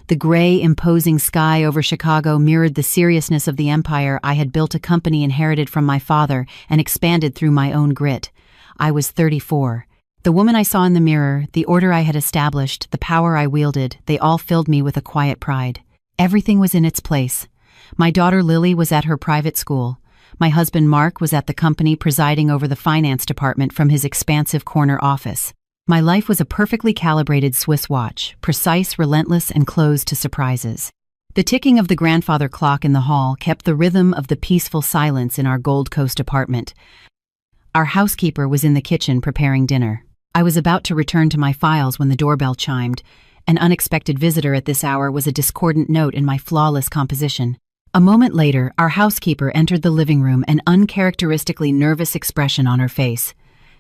The gray, imposing sky over Chicago mirrored the seriousness of the empire I had built, a company inherited from my father and expanded through my own grit. I was 34. The woman I saw in the mirror, the order I had established, the power I wielded, they all filled me with a quiet pride. Everything was in its place. My daughter Lily was at her private school. My husband Mark was at the company, presiding over the finance department from his expansive corner office. My life was a perfectly calibrated Swiss watch, precise, relentless, and closed to surprises. The ticking of the grandfather clock in the hall kept the rhythm of the peaceful silence in our Gold Coast apartment. Our housekeeper was in the kitchen preparing dinner. I was about to return to my files when the doorbell chimed. An unexpected visitor at this hour was a discordant note in my flawless composition. A moment later, our housekeeper entered the living room, an uncharacteristically nervous expression on her face.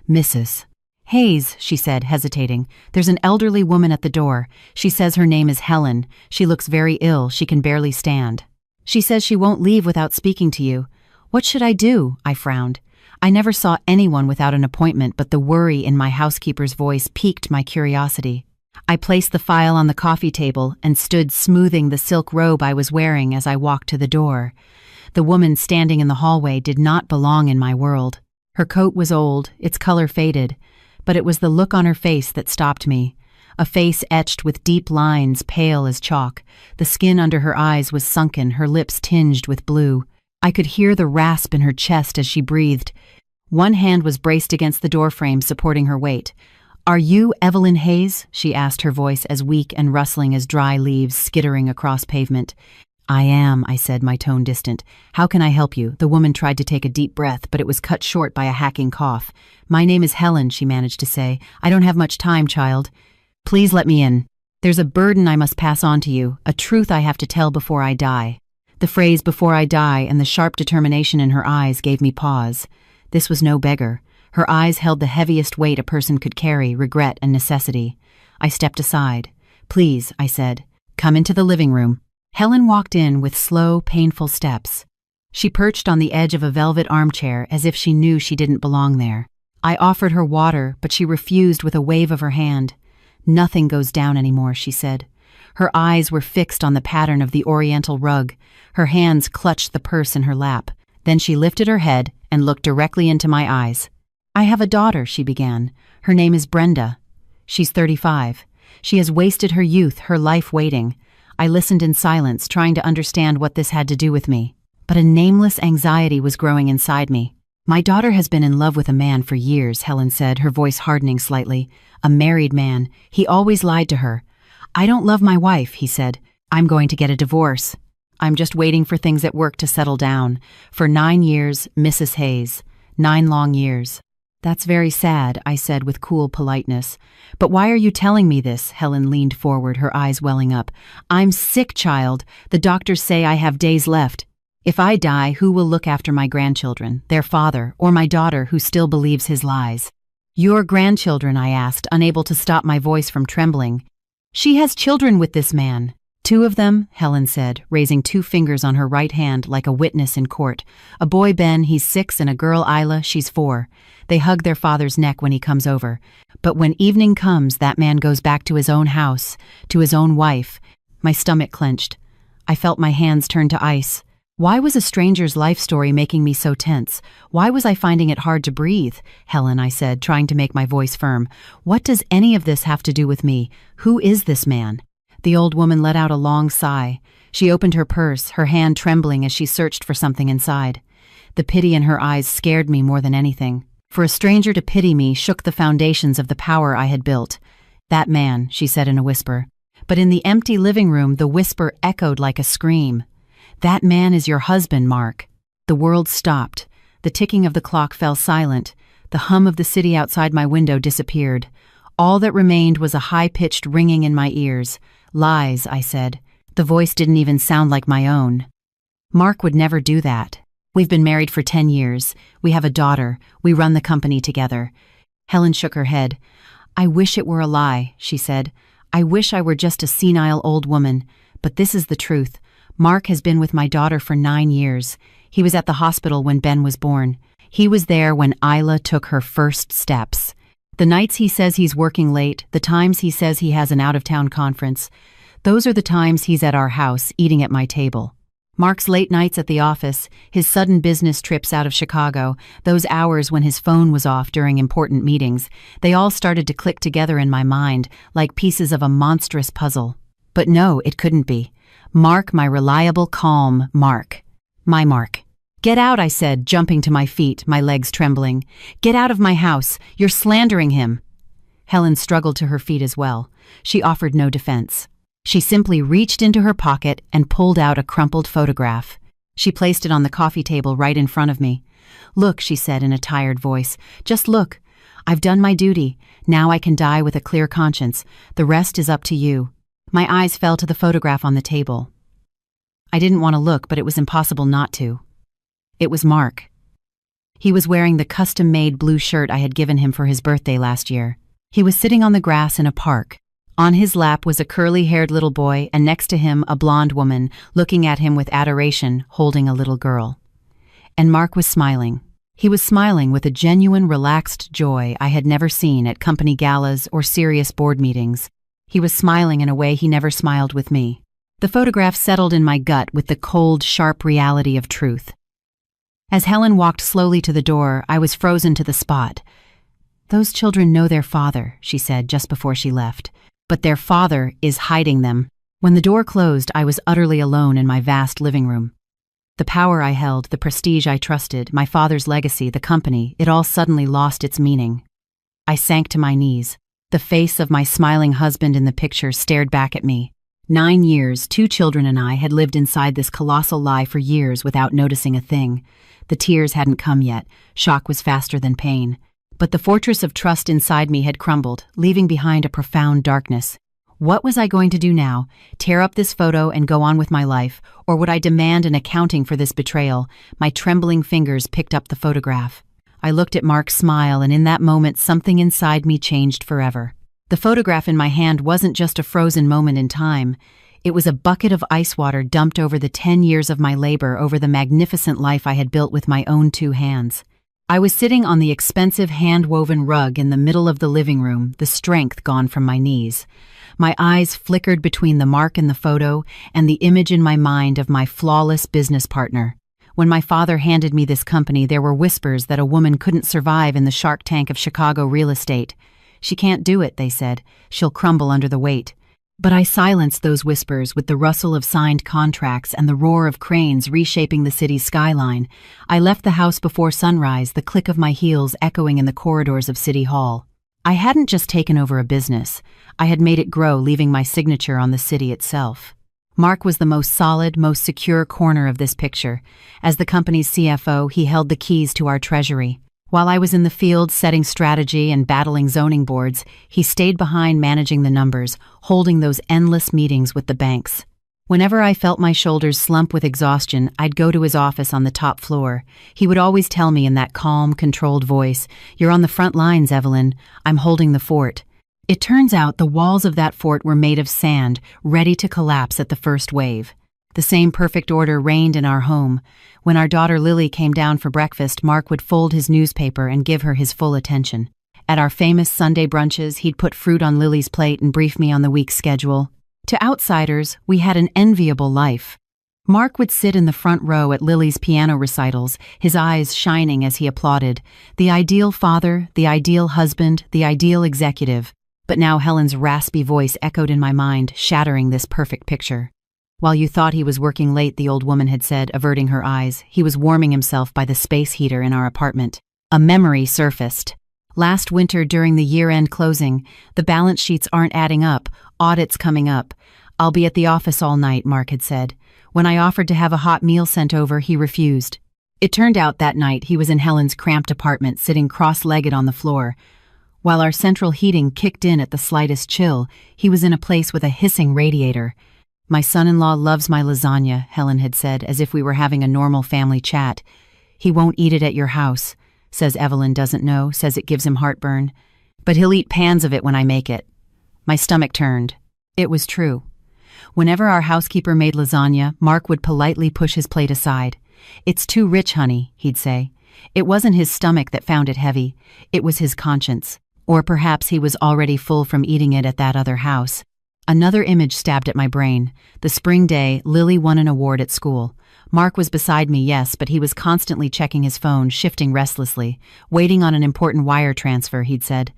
"Mrs. Hayes," she said, hesitating. "There's an elderly woman at the door. She says her name is Helen. She looks very ill. She can barely stand. She says she won't leave without speaking to you." "What should I do?" I frowned. I never saw anyone without an appointment, but the worry in my housekeeper's voice piqued my curiosity. I placed the file on the coffee table and stood smoothing the silk robe I was wearing as I walked to the door. The woman standing in the hallway did not belong in my world. Her coat was old, its color faded, but it was the look on her face that stopped me. A face etched with deep lines, pale as chalk. The skin under her eyes was sunken, her lips tinged with blue. I could hear the rasp in her chest as she breathed. One hand was braced against the doorframe, supporting her weight. "Are you Evelyn Hayes?" she asked, her voice as weak and rustling as dry leaves skittering across pavement. "I am," I said, my tone distant. "How can I help you?" The woman tried to take a deep breath, but it was cut short by a hacking cough. "My name is Helen," she managed to say. "I don't have much time, child. Please let me in. There's a burden I must pass on to you, a truth I have to tell before I die." The phrase "before I die" and the sharp determination in her eyes gave me pause. This was no beggar. Her eyes held the heaviest weight a person could carry, regret and necessity. I stepped aside. "Please," I said, "come into the living room." Helen walked in with slow, painful steps. She perched on the edge of a velvet armchair as if she knew she didn't belong there. I offered her water, but she refused with a wave of her hand. "Nothing goes down anymore," she said. Her eyes were fixed on the pattern of the oriental rug. Her hands clutched the purse in her lap. Then she lifted her head and looked directly into my eyes. "I have a daughter," she began. "Her name is Brenda. She's 35. She has wasted her youth, her life waiting." I listened in silence, trying to understand what this had to do with me. But a nameless anxiety was growing inside me. "My daughter has been in love with a man for years," Helen said, her voice hardening slightly. "A married man. He always lied to her." "I don't love my wife," he said. "I'm going to get a divorce. I'm just waiting for things at work to settle down. For 9 years, Mrs. Hayes. 9 long years." "That's very sad," I said with cool politeness. "But why are you telling me this?" Helen leaned forward, her eyes welling up. "I'm sick, child. The doctors say I have days left. If I die, who will look after my grandchildren, their father, or my daughter who still believes his lies?" "Your grandchildren?" I asked, unable to stop my voice from trembling. "She has children with this man." "2 of them," Helen said, raising 2 fingers on her right hand like a witness in court. "A boy, Ben, he's 6, and a girl, Isla, she's 4. They hug their father's neck when he comes over. But when evening comes, that man goes back to his own house, to his own wife." My stomach clenched. I felt my hands turn to ice. Why was a stranger's life story making me so tense? Why was I finding it hard to breathe? "Helen," I said, trying to make my voice firm, "what does any of this have to do with me? Who is this man?" The old woman let out a long sigh. She opened her purse, her hand trembling as she searched for something inside. The pity in her eyes scared me more than anything. For a stranger to pity me shook the foundations of the power I had built. "That man," she said in a whisper. But in the empty living room, the whisper echoed like a scream. "That man is your husband, Mark." The world stopped. The ticking of the clock fell silent. The hum of the city outside my window disappeared. All that remained was a high-pitched ringing in my ears. "Lies," I said. The voice didn't even sound like my own. "Mark would never do that. We've been married for 10 years. We have a daughter. We run the company together." Helen shook her head. "I wish it were a lie," she said. "I wish I were just a senile old woman. But this is the truth. Mark has been with my daughter for 9 years. He was at the hospital when Ben was born. He was there when Isla took her first steps. The nights he says he's working late, the times he says he has an out-of-town conference, Those are the times he's at our house, eating at my table. Mark's late nights at the office, his sudden business trips out of Chicago, those hours when his phone was off during important meetings, they all started to click together in my mind like pieces of a monstrous puzzle. But no, it couldn't be. Mark, my reliable, calm Mark. My Mark. "Get out," I said, jumping to my feet, my legs trembling. "Get out of my house. You're slandering him." Helen struggled to her feet as well. She offered no defense. She simply reached into her pocket and pulled out a crumpled photograph. She placed it on the coffee table right in front of me. "Look," she said in a tired voice. "Just look. I've done my duty. Now I can die with a clear conscience. The rest is up to you." My eyes fell to the photograph on the table. I didn't want to look, but it was impossible not to. It was Mark. He was wearing the custom-made blue shirt I had given him for his birthday last year. He was sitting on the grass in a park. On his lap was a curly-haired little boy, and next to him a blonde woman, looking at him with adoration, holding a little girl. And Mark was smiling. He was smiling with a genuine, relaxed joy I had never seen at company galas or serious board meetings. He was smiling in a way he never smiled with me. The photograph settled in my gut with the cold, sharp reality of truth. As Helen walked slowly to the door, I was frozen to the spot. "Those children know their father," she said just before she left. "But their father is hiding them." When the door closed, I was utterly alone in my vast living room. The power I held, the prestige I trusted, my father's legacy, the company, it all suddenly lost its meaning. I sank to my knees. The face of my smiling husband in the picture stared back at me. 9 years, 2 children and I had lived inside this colossal lie for years without noticing a thing. The tears hadn't come yet. Shock was faster than pain. But the fortress of trust inside me had crumbled, leaving behind a profound darkness. What was I going to do now? Tear up this photo and go on with my life? Or would I demand an accounting for this betrayal? My trembling fingers picked up the photograph. I looked at Mark's smile, and in that moment something inside me changed forever. The photograph in my hand wasn't just a frozen moment in time. It was a bucket of ice water dumped over the 10 years of my labor, over the magnificent life I had built with my own 2 hands. I was sitting on the expensive hand-woven rug in the middle of the living room, the strength gone from my knees. My eyes flickered between the mark in the photo and the image in my mind of my flawless business partner. When my father handed me this company, there were whispers that a woman couldn't survive in the shark tank of Chicago real estate. "She can't do it," they said. "She'll crumble under the weight." But I silenced those whispers with the rustle of signed contracts and the roar of cranes reshaping the city's skyline. I left the house before sunrise, the click of my heels echoing in the corridors of City Hall. I hadn't just taken over a business. I had made it grow, leaving my signature on the city itself. Mark was the most solid, most secure corner of this picture. As the company's CFO, he held the keys to our treasury. While I was in the field setting strategy and battling zoning boards, he stayed behind managing the numbers, holding those endless meetings with the banks. Whenever I felt my shoulders slump with exhaustion, I'd go to his office on the top floor. He would always tell me in that calm, controlled voice, "You're on the front lines, Evelyn. I'm holding the fort." It turns out the walls of that fort were made of sand, ready to collapse at the first wave. The same perfect order reigned in our home. When our daughter Lily came down for breakfast, Mark would fold his newspaper and give her his full attention. At our famous Sunday brunches, he'd put fruit on Lily's plate and brief me on the week's schedule. To outsiders, we had an enviable life. Mark would sit in the front row at Lily's piano recitals, his eyes shining as he applauded. The ideal father, the ideal husband, the ideal executive. But now Helen's raspy voice echoed in my mind, shattering this perfect picture. "While you thought he was working late," the old woman had said, averting her eyes, "he was warming himself by the space heater in our apartment." A memory surfaced. Last winter during the year-end closing, "The balance sheets aren't adding up, audit's coming up. I'll be at the office all night," Mark had said. When I offered to have a hot meal sent over, he refused. It turned out that night he was in Helen's cramped apartment, sitting cross-legged on the floor. While our central heating kicked in at the slightest chill, he was in a place with a hissing radiator. "My son-in-law loves my lasagna," Helen had said, as if we were having a normal family chat. "He won't eat it at your house. Says Evelyn doesn't know, says it gives him heartburn. But he'll eat pans of it when I make it." My stomach turned. It was true. Whenever our housekeeper made lasagna, Mark would politely push his plate aside. "It's too rich, honey," he'd say. It wasn't his stomach that found it heavy. It was his conscience. Or perhaps he was already full from eating it at that other house. Another image stabbed at my brain. The spring day, Lily won an award at school. Mark was beside me, yes, but he was constantly checking his phone, shifting restlessly, waiting on an important wire transfer, he'd said.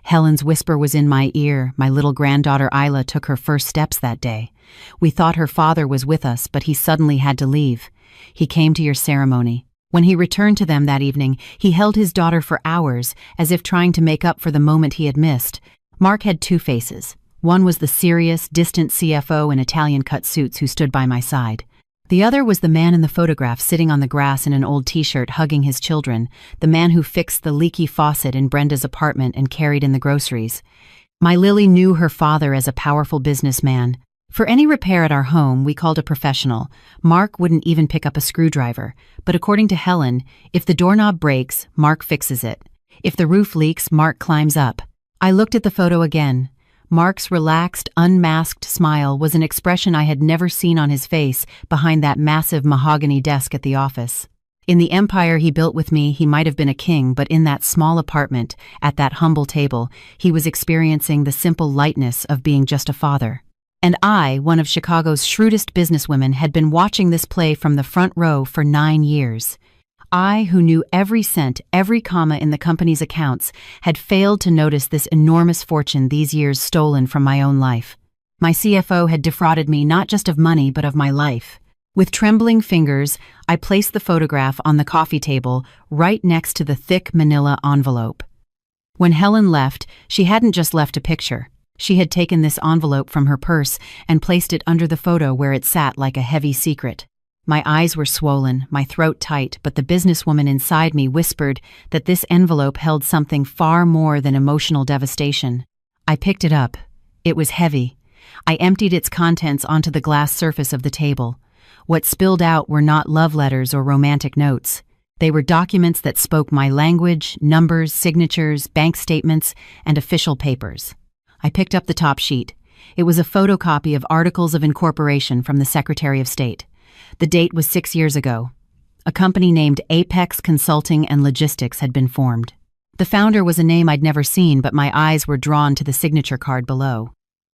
Helen's whisper was in my ear. My little granddaughter Isla took her first steps that day. We thought her father was with us, but he suddenly had to leave. He came to your ceremony. When he returned to them that evening, he held his daughter for hours, as if trying to make up for the moment he had missed. Mark had two faces. One was the serious, distant CFO in Italian-cut suits who stood by my side. The other was the man in the photograph sitting on the grass in an old t-shirt hugging his children, the man who fixed the leaky faucet in Brenda's apartment and carried in the groceries. My Lily knew her father as a powerful businessman. For any repair at our home, we called a professional. Mark wouldn't even pick up a screwdriver. But according to Helen, if the doorknob breaks, Mark fixes it. If the roof leaks, Mark climbs up. I looked at the photo again. Mark's relaxed, unmasked smile was an expression I had never seen on his face behind that massive mahogany desk at the office. In the empire he built with me, he might have been a king, but in that small apartment, at that humble table, he was experiencing the simple lightness of being just a father. And I, one of Chicago's shrewdest businesswomen, had been watching this play from the front row for 9 years. I, who knew every cent, every comma in the company's accounts, had failed to notice this enormous fortune these years stolen from my own life. My CFO had defrauded me not just of money, but of my life. With trembling fingers, I placed the photograph on the coffee table, right next to the thick manila envelope. When Helen left, she hadn't just left a picture. She had taken this envelope from her purse and placed it under the photo where it sat like a heavy secret. My eyes were swollen, my throat tight, but the businesswoman inside me whispered that this envelope held something far more than emotional devastation. I picked it up. It was heavy. I emptied its contents onto the glass surface of the table. What spilled out were not love letters or romantic notes. They were documents that spoke my language, numbers, signatures, bank statements, and official papers. I picked up the top sheet. It was a photocopy of Articles of Incorporation from the Secretary of State. The date was 6 years ago. A company named Apex Consulting and Logistics had been formed. The founder was a name I'd never seen, but my eyes were drawn to the signature card below.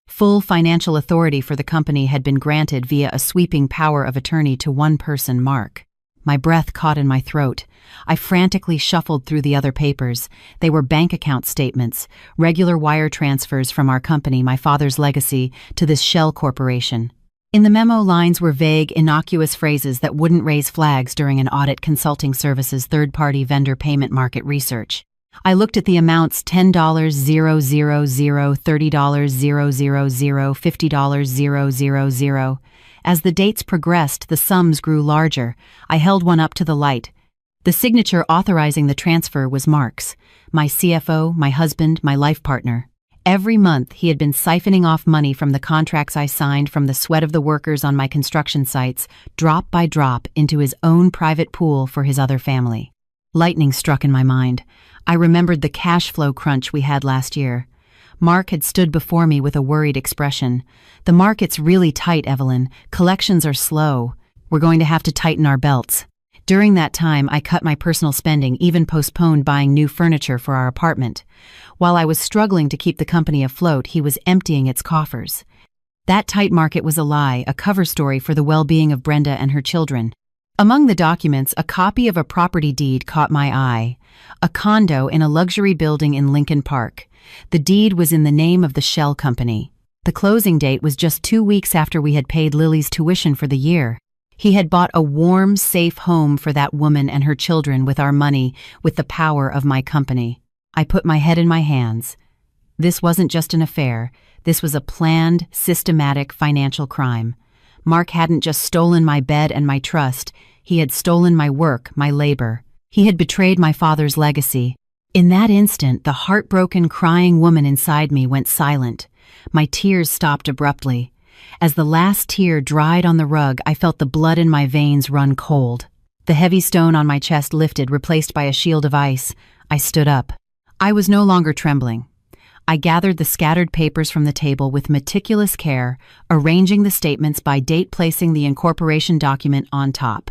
Full financial authority for the company had been granted via a sweeping power of attorney to one person, Mark. My breath caught in my throat. I frantically shuffled through the other papers. They were bank account statements, regular wire transfers from our company, my father's legacy, to this shell corporation. In the memo, lines were vague, innocuous phrases that wouldn't raise flags during an audit consulting services third-party vendor payment market research. I looked at the amounts: $10,000, $30,000, $50,000. As the dates progressed, the sums grew larger. I held one up to the light. The signature authorizing the transfer was Mark's, my CFO, my husband, my life partner. Every month, he had been siphoning off money from the contracts I signed, from the sweat of the workers on my construction sites, drop by drop into his own private pool for his other family. Lightning struck in my mind. I remembered the cash flow crunch we had last year. Mark had stood before me with a worried expression. "The market's really tight, Evelyn. Collections are slow. We're going to have to tighten our belts." During that time, I cut my personal spending, even postponed buying new furniture for our apartment. While I was struggling to keep the company afloat, he was emptying its coffers. That tight market was a lie, a cover story for the well-being of Brenda and her children. Among the documents, a copy of a property deed caught my eye. A condo in a luxury building in Lincoln Park. The deed was in the name of the shell company. The closing date was just 2 weeks after we had paid Lily's tuition for the year. He had bought a warm, safe home for that woman and her children with our money, with the power of my company. I put my head in my hands. This wasn't just an affair. This was a planned, systematic financial crime. Mark hadn't just stolen my bed and my trust. He had stolen my work, my labor. He had betrayed my father's legacy. In that instant, the heartbroken, crying woman inside me went silent. My tears stopped abruptly. As the last tear dried on the rug, I felt the blood in my veins run cold. The heavy stone on my chest lifted, replaced by a shield of ice. I stood up. I was no longer trembling. I gathered the scattered papers from the table with meticulous care, arranging the statements by date, placing the incorporation document on top.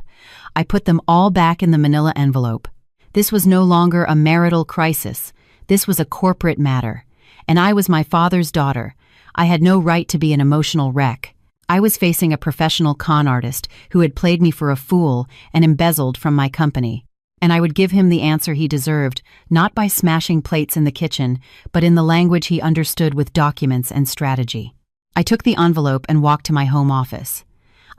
I put them all back in the manila envelope. This was no longer a marital crisis. This was a corporate matter. And I was my father's daughter. I had no right to be an emotional wreck. I was facing a professional con artist who had played me for a fool and embezzled from my company. And I would give him the answer he deserved, not by smashing plates in the kitchen, but in the language he understood with documents and strategy. I took the envelope and walked to my home office.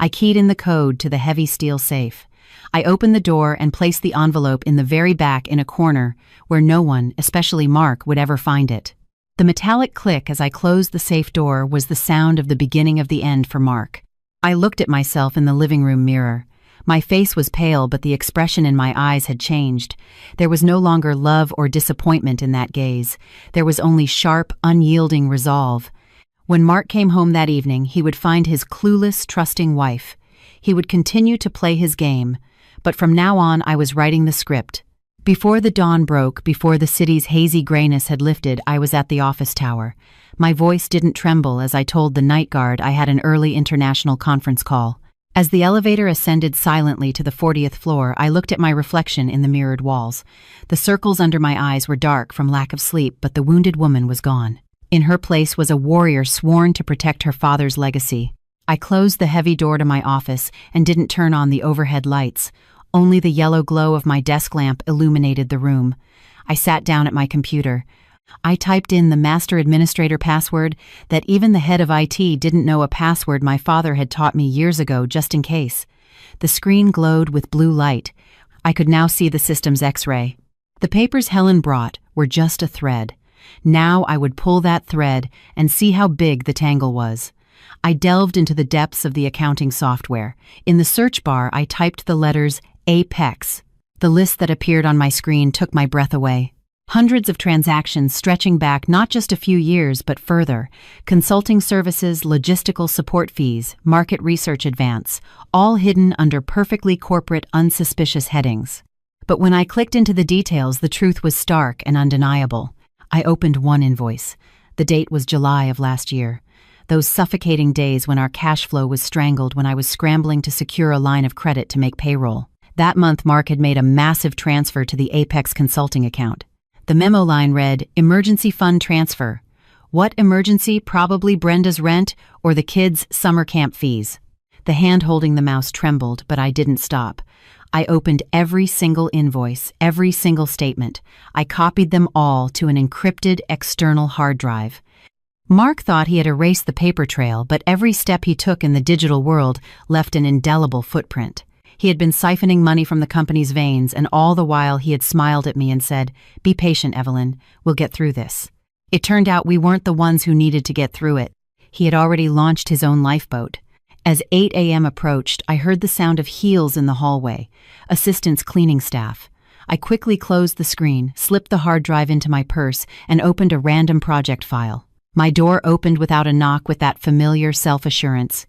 I keyed in the code to the heavy steel safe. I opened the door and placed the envelope in the very back in a corner where no one, especially Mark, would ever find it. The metallic click as I closed the safe door was the sound of the beginning of the end for Mark. I looked at myself in the living room mirror. My face was pale, but the expression in my eyes had changed. There was no longer love or disappointment in that gaze. There was only sharp, unyielding resolve. When Mark came home that evening, he would find his clueless, trusting wife. He would continue to play his game, but from now on I was writing the script. Before the dawn broke, before the city's hazy grayness had lifted, I was at the office tower. My voice didn't tremble as I told the night guard I had an early international conference call. As the elevator ascended silently to the 40th floor, I looked at my reflection in the mirrored walls. The circles under my eyes were dark from lack of sleep, but the wounded woman was gone. In her place was a warrior sworn to protect her father's legacy. I closed the heavy door to my office and didn't turn on the overhead lights. Only the yellow glow of my desk lamp illuminated the room. I sat down at my computer. I typed in the master administrator password that even the head of IT didn't know, a password my father had taught me years ago just in case. The screen glowed with blue light. I could now see the system's X-ray. The papers Helen brought were just a thread. Now I would pull that thread and see how big the tangle was. I delved into the depths of the accounting software. In the search bar, I typed the letters Apex. The list that appeared on my screen took my breath away. Hundreds of transactions stretching back not just a few years but further. Consulting services, logistical support fees, market research advance, all hidden under perfectly corporate, unsuspicious headings. But when I clicked into the details, the truth was stark and undeniable. I opened one invoice. The date was July of last year. Those suffocating days when our cash flow was strangled, when I was scrambling to secure a line of credit to make payroll. That month, Mark had made a massive transfer to the Apex Consulting account. The memo line read, "Emergency fund transfer." What emergency? Probably Brenda's rent or the kids' summer camp fees. The hand holding the mouse trembled, but I didn't stop. I opened every single invoice, every single statement. I copied them all to an encrypted external hard drive. Mark thought he had erased the paper trail, but every step he took in the digital world left an indelible footprint. He had been siphoning money from the company's veins, and all the while he had smiled at me and said, "Be patient, Evelyn. We'll get through this." It turned out we weren't the ones who needed to get through it. He had already launched his own lifeboat. As 8 a.m. approached, I heard the sound of heels in the hallway. Assistants cleaning staff. I quickly closed the screen, slipped the hard drive into my purse, and opened a random project file. My door opened without a knock with that familiar self-assurance.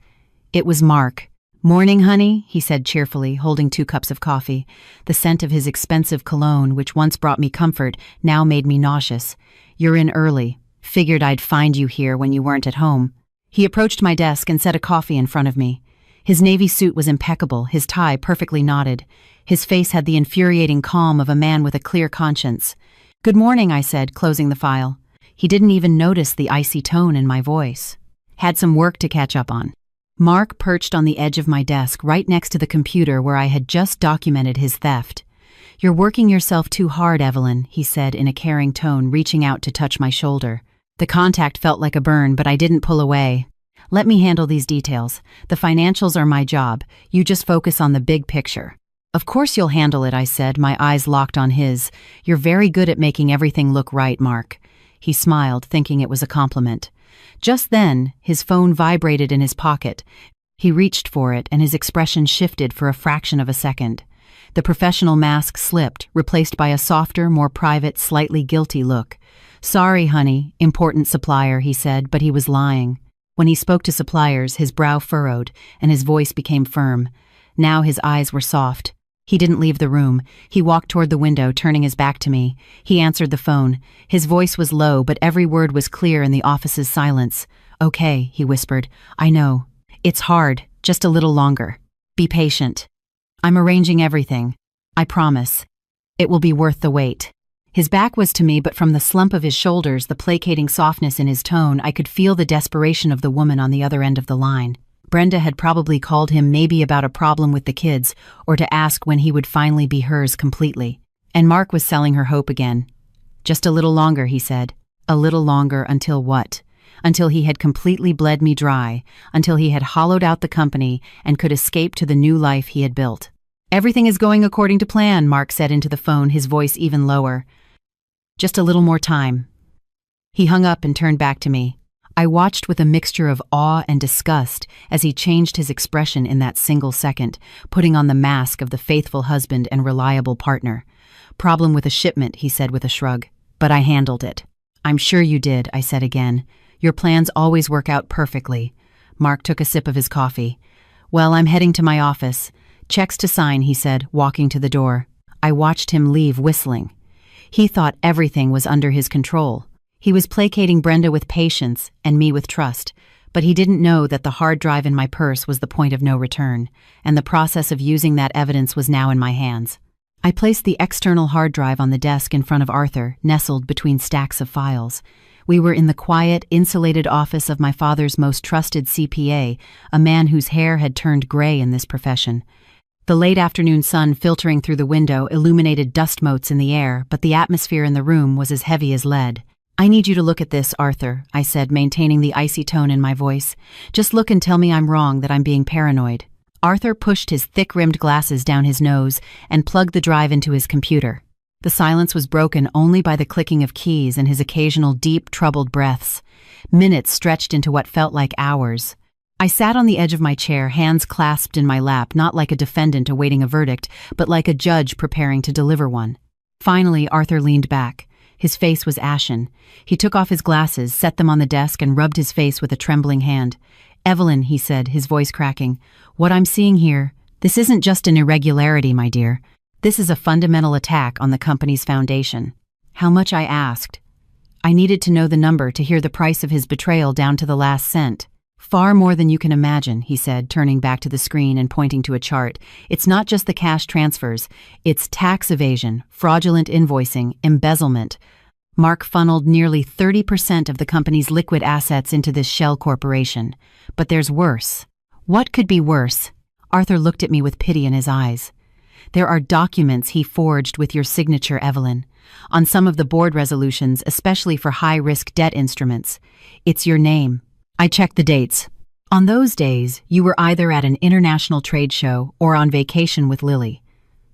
It was Mark. "Morning, honey," he said cheerfully, holding 2 cups of coffee. The scent of his expensive cologne, which once brought me comfort, now made me nauseous. "You're in early. Figured I'd find you here when you weren't at home." He approached my desk and set a coffee in front of me. His navy suit was impeccable, his tie perfectly knotted. His face had the infuriating calm of a man with a clear conscience. "Good morning," I said, closing the file. He didn't even notice the icy tone in my voice. "Had some work to catch up on." Mark perched on the edge of my desk right next to the computer where I had just documented his theft. "You're working yourself too hard, Evelyn," he said in a caring tone, reaching out to touch my shoulder. The contact felt like a burn, but I didn't pull away. "Let me handle these details. The financials are my job. You just focus on the big picture." "Of course you'll handle it," I said, my eyes locked on his. "You're very good at making everything look right, Mark." He smiled, thinking it was a compliment. Just then, his phone vibrated in his pocket. He reached for it, and his expression shifted for a fraction of a second. The professional mask slipped, replaced by a softer, more private, slightly guilty look. "Sorry, honey, important supplier," he said, but he was lying. When he spoke to suppliers, his brow furrowed, and his voice became firm. Now his eyes were soft. He didn't leave the room. He walked toward the window, turning his back to me. He answered the phone. His voice was low, but every word was clear in the office's silence. "Okay," he whispered. "I know. It's hard. Just a little longer. Be patient. I'm arranging everything. I promise. It will be worth the wait." His back was to me, but from the slump of his shoulders, the placating softness in his tone, I could feel the desperation of the woman on the other end of the line. Brenda had probably called him, maybe about a problem with the kids, or to ask when he would finally be hers completely. And Mark was selling her hope again. "Just a little longer," he said. A little longer until what? Until he had completely bled me dry, until he had hollowed out the company and could escape to the new life he had built. "Everything is going according to plan," Mark said into the phone, his voice even lower. "Just a little more time." He hung up and turned back to me. I watched with a mixture of awe and disgust as he changed his expression in that single second, putting on the mask of the faithful husband and reliable partner. "Problem with a shipment," he said with a shrug. "But I handled it." "I'm sure you did," I said again. "Your plans always work out perfectly." Mark took a sip of his coffee. "Well, I'm heading to my office. Checks to sign," he said, walking to the door. I watched him leave, whistling. He thought everything was under his control. He was placating Brenda with patience and me with trust, but he didn't know that the hard drive in my purse was the point of no return, and the process of using that evidence was now in my hands. I placed the external hard drive on the desk in front of Arthur, nestled between stacks of files. We were in the quiet, insulated office of my father's most trusted CPA, a man whose hair had turned gray in this profession. The late afternoon sun filtering through the window illuminated dust motes in the air, but the atmosphere in the room was as heavy as lead. "I need you to look at this, Arthur," I said, maintaining the icy tone in my voice. "Just look and tell me I'm wrong, that I'm being paranoid." Arthur pushed his thick-rimmed glasses down his nose and plugged the drive into his computer. The silence was broken only by the clicking of keys and his occasional deep, troubled breaths. Minutes stretched into what felt like hours. I sat on the edge of my chair, hands clasped in my lap, not like a defendant awaiting a verdict, but like a judge preparing to deliver one. Finally, Arthur leaned back. His face was ashen. He took off his glasses, set them on the desk, and rubbed his face with a trembling hand. "Evelyn," he said, his voice cracking, "what I'm seeing here, this isn't just an irregularity, my dear. This is a fundamental attack on the company's foundation." How much, I asked. I needed to know the number to hear the price of his betrayal down to the last cent. "Far more than you can imagine," he said, turning back to the screen and pointing to a chart. "It's not just the cash transfers. It's tax evasion, fraudulent invoicing, embezzlement." Mark funneled nearly 30% of the company's liquid assets into this shell corporation. But there's worse. What could be worse? Arthur looked at me with pity in his eyes. "There are documents he forged with your signature, Evelyn, on some of the board resolutions, especially for high-risk debt instruments. It's your name." I checked the dates. On those days, you were either at an international trade show or on vacation with Lily.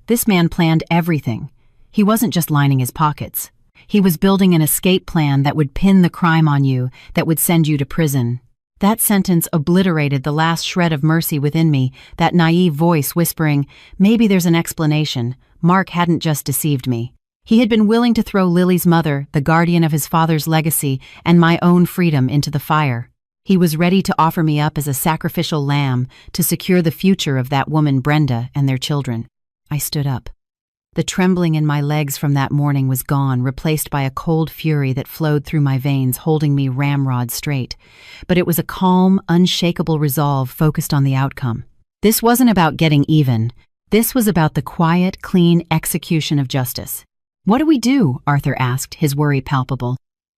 This man planned everything. He wasn't just lining his pockets. He was building an escape plan that would pin the crime on you, that would send you to prison. That sentence obliterated the last shred of mercy within me, that naive voice whispering, maybe there's an explanation. Mark hadn't just deceived me. He had been willing to throw Lily's mother, the guardian of his father's legacy, and my own freedom into the fire. He was ready to offer me up as a sacrificial lamb to secure the future of that woman, Brenda, and their children. I stood up. The trembling in my legs from that morning was gone, replaced by a cold fury that flowed through my veins, holding me ramrod straight. But it was a calm, unshakable resolve focused on the outcome. This wasn't about getting even. This was about the quiet, clean execution of justice. "What do we do?" Arthur asked, his worry palpable.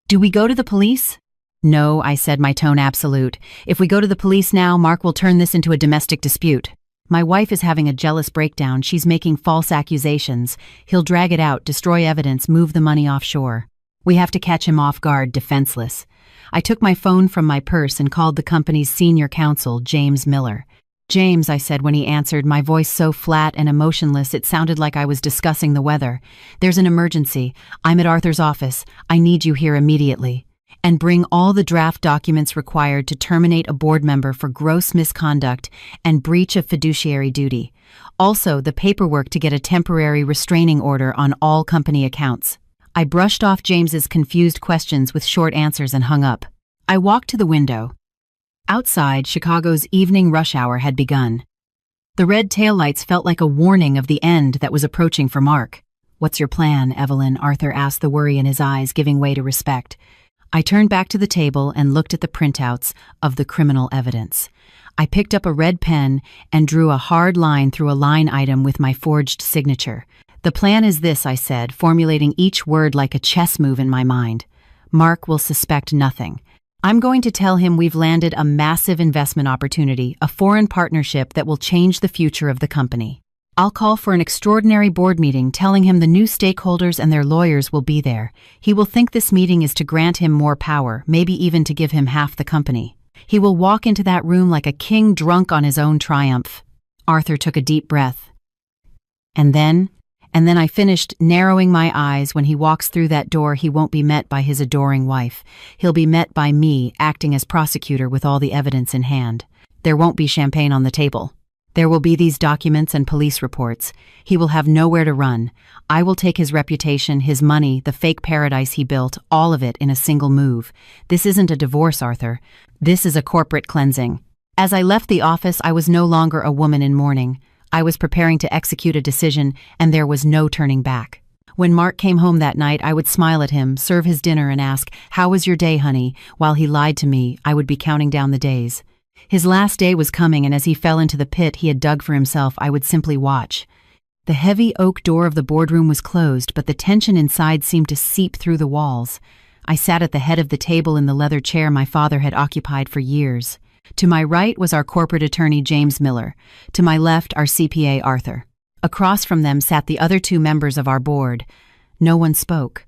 "Do we go to the police?" "No," I said, my tone absolute. "If we go to the police now, Mark will turn this into a domestic dispute. My wife is having a jealous breakdown. She's making false accusations. He'll drag it out, destroy evidence, move the money offshore. We have to catch him off guard, defenseless." I took my phone from my purse and called the company's senior counsel, James Miller. "James," I said when he answered, my voice so flat and emotionless it sounded like I was discussing the weather. "There's an emergency. I'm at Arthur's office. I need you here immediately. And bring all the draft documents required to terminate a board member for gross misconduct and breach of fiduciary duty. Also, the paperwork to get a temporary restraining order on all company accounts." I brushed off James's confused questions with short answers and hung up. I walked to the window. Outside, Chicago's evening rush hour had begun. The red taillights felt like a warning of the end that was approaching for Mark. "What's your plan, Evelyn?" Arthur asked, the worry in his eyes giving way to respect. I turned back to the table and looked at the printouts of the criminal evidence. I picked up a red pen and drew a hard line through a line item with my forged signature. "The plan is this," I said, formulating each word like a chess move in my mind. "Mark will suspect nothing. I'm going to tell him we've landed a massive investment opportunity, a foreign partnership that will change the future of the company. I'll call for an extraordinary board meeting telling him the new stakeholders and their lawyers will be there. He will think this meeting is to grant him more power, maybe even to give him half the company. He will walk into that room like a king drunk on his own triumph." Arthur took a deep breath. And then I finished, narrowing my eyes. "When he walks through that door, he won't be met by his adoring wife. He'll be met by me, acting as prosecutor with all the evidence in hand. There won't be champagne on the table. There will be these documents and police reports. He will have nowhere to run. I will take his reputation, his money, the fake paradise he built, all of it in a single move. This isn't a divorce, Arthur. This is a corporate cleansing." As I left the office, I was no longer a woman in mourning. I was preparing to execute a decision, and there was no turning back. When Mark came home that night, I would smile at him, serve his dinner, and ask, "How was your day, honey?" While he lied to me, I would be counting down the days. His last day was coming, and as he fell into the pit he had dug for himself, I would simply watch. The heavy oak door of the boardroom was closed, but the tension inside seemed to seep through the walls. I sat at the head of the table in the leather chair my father had occupied for years. To my right was our corporate attorney, James Miller. To my left, our CPA, Arthur. Across from them sat the other two members of our board. No one spoke.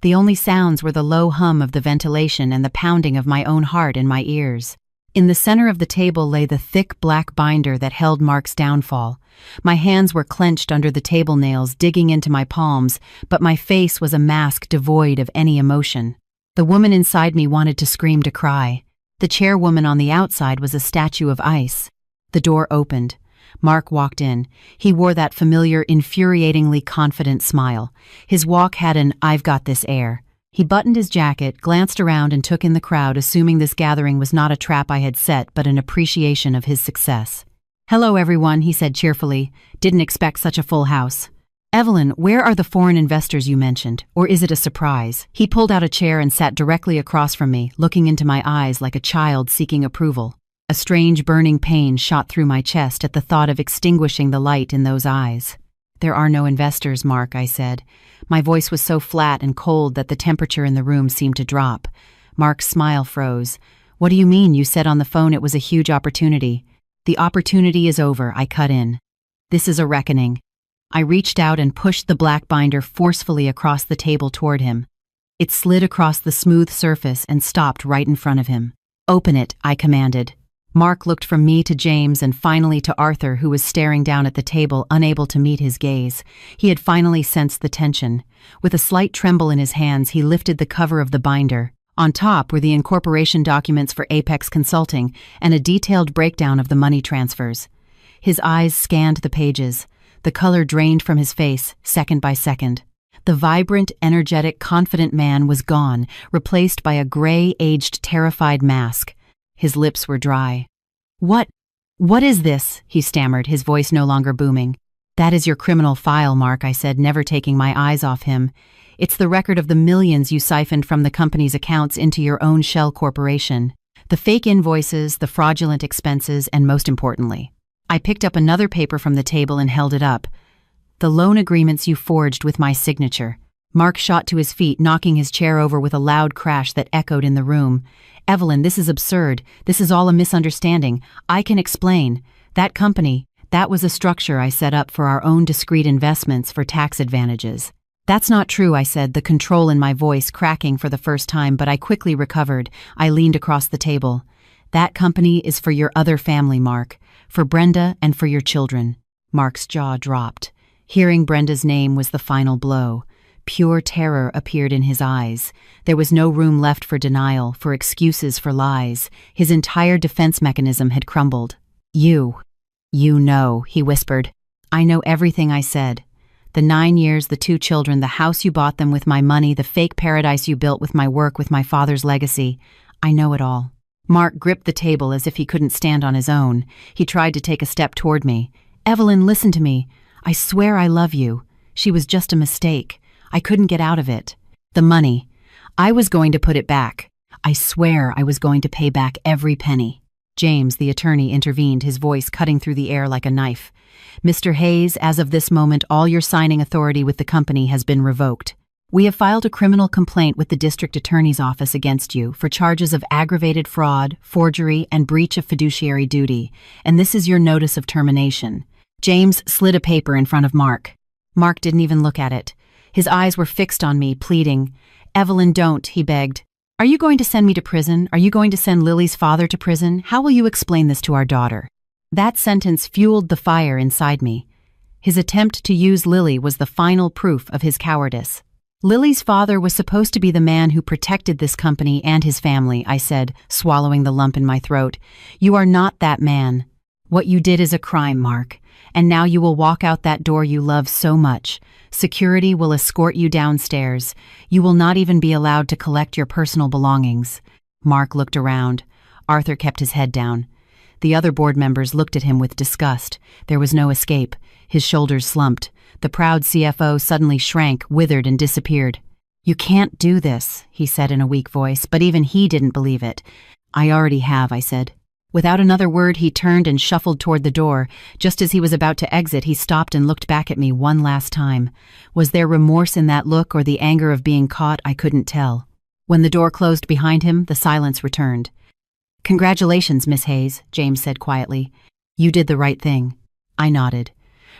The only sounds were the low hum of the ventilation and the pounding of my own heart in my ears. In the center of the table lay the thick black binder that held Mark's downfall. My hands were clenched under the table nails, digging into my palms, but my face was a mask devoid of any emotion. The woman inside me wanted to scream, to cry. The chairwoman on the outside was a statue of ice. The door opened. Mark walked in. He wore that familiar, infuriatingly confident smile. His walk had an "I've got this" air. He buttoned his jacket, glanced around, and took in the crowd, assuming this gathering was not a trap I had set, but an appreciation of his success. "Hello, everyone," he said cheerfully. "Didn't expect such a full house. Evelyn, where are the foreign investors you mentioned? Or is it a surprise?" He pulled out a chair and sat directly across from me, looking into my eyes like a child seeking approval. A strange burning pain shot through my chest at the thought of extinguishing the light in those eyes. "There are no investors, Mark," I said. My voice was so flat and cold that the temperature in the room seemed to drop. Mark's smile froze. "What do you mean? You said on the phone it was a huge opportunity." "The opportunity is over," I cut in. "This is a reckoning." I reached out and pushed the black binder forcefully across the table toward him. It slid across the smooth surface and stopped right in front of him. "Open it," I commanded. Mark looked from me to James and finally to Arthur, who was staring down at the table, unable to meet his gaze. He had finally sensed the tension. With a slight tremble in his hands, he lifted the cover of the binder. On top were the incorporation documents for Apex Consulting and a detailed breakdown of the money transfers. His eyes scanned the pages. The color drained from his face, second by second. The vibrant, energetic, confident man was gone, replaced by a gray, aged, terrified mask. His lips were dry. What is this?" he stammered, his voice no longer booming. "That is your criminal file, Mark," I said, never taking my eyes off him. "It's the record of the millions you siphoned from the company's accounts into your own shell corporation. The fake invoices, the fraudulent expenses, and most importantly." I picked up another paper from the table and held it up. "The loan agreements you forged with my signature." Mark shot to his feet, knocking his chair over with a loud crash that echoed in the room. "Evelyn, this is absurd. This is all a misunderstanding. I can explain. That company, that was a structure I set up for our own discrete investments for tax advantages." "That's not true," I said, the control in my voice cracking for the first time, but I quickly recovered. I leaned across the table. "That company is for your other family, Mark. For Brenda and for your children." Mark's jaw dropped. Hearing Brenda's name was the final blow. Pure terror appeared in his eyes. There was no room left for denial, for excuses, for lies. His entire defense mechanism had crumbled. You know," he whispered. "I know everything," I said. "The 9 years, the 2 children, the house you bought them with my money, the fake paradise you built with my work, with my father's legacy. I know it all." Mark gripped the table as if he couldn't stand on his own. He tried to take a step toward me. "Evelyn, listen to me. I swear I love you. She was just a mistake. I couldn't get out of it. The money. I was going to put it back. I swear I was going to pay back every penny." James, the attorney, intervened, his voice cutting through the air like a knife. "Mr. Hayes, as of this moment, all your signing authority with the company has been revoked. We have filed a criminal complaint with the district attorney's office against you for charges of aggravated fraud, forgery, and breach of fiduciary duty, and this is your notice of termination." James slid a paper in front of Mark. Mark didn't even look at it. His eyes were fixed on me, pleading. "Evelyn, don't," he begged. "Are you going to send me to prison? Are you going to send Lily's father to prison? How will you explain this to our daughter?" That sentence fueled the fire inside me. His attempt to use Lily was the final proof of his cowardice. "Lily's father was supposed to be the man who protected this company and his family," I said, swallowing the lump in my throat. "You are not that man. What you did is a crime, Mark, and now you will walk out that door you love so much. Security will escort you downstairs. You will not even be allowed to collect your personal belongings." Mark looked around. Arthur kept his head down. The other board members looked at him with disgust. There was no escape. His shoulders slumped. The proud CFO suddenly shrank, withered, and disappeared. "You can't do this," he said in a weak voice, but even he didn't believe it. "I already have," I said. Without another word, he turned and shuffled toward the door. Just as he was about to exit, he stopped and looked back at me one last time. Was there remorse in that look or the anger of being caught? I couldn't tell. When the door closed behind him, the silence returned. "Congratulations, Miss Hayes," James said quietly. "You did the right thing." I nodded.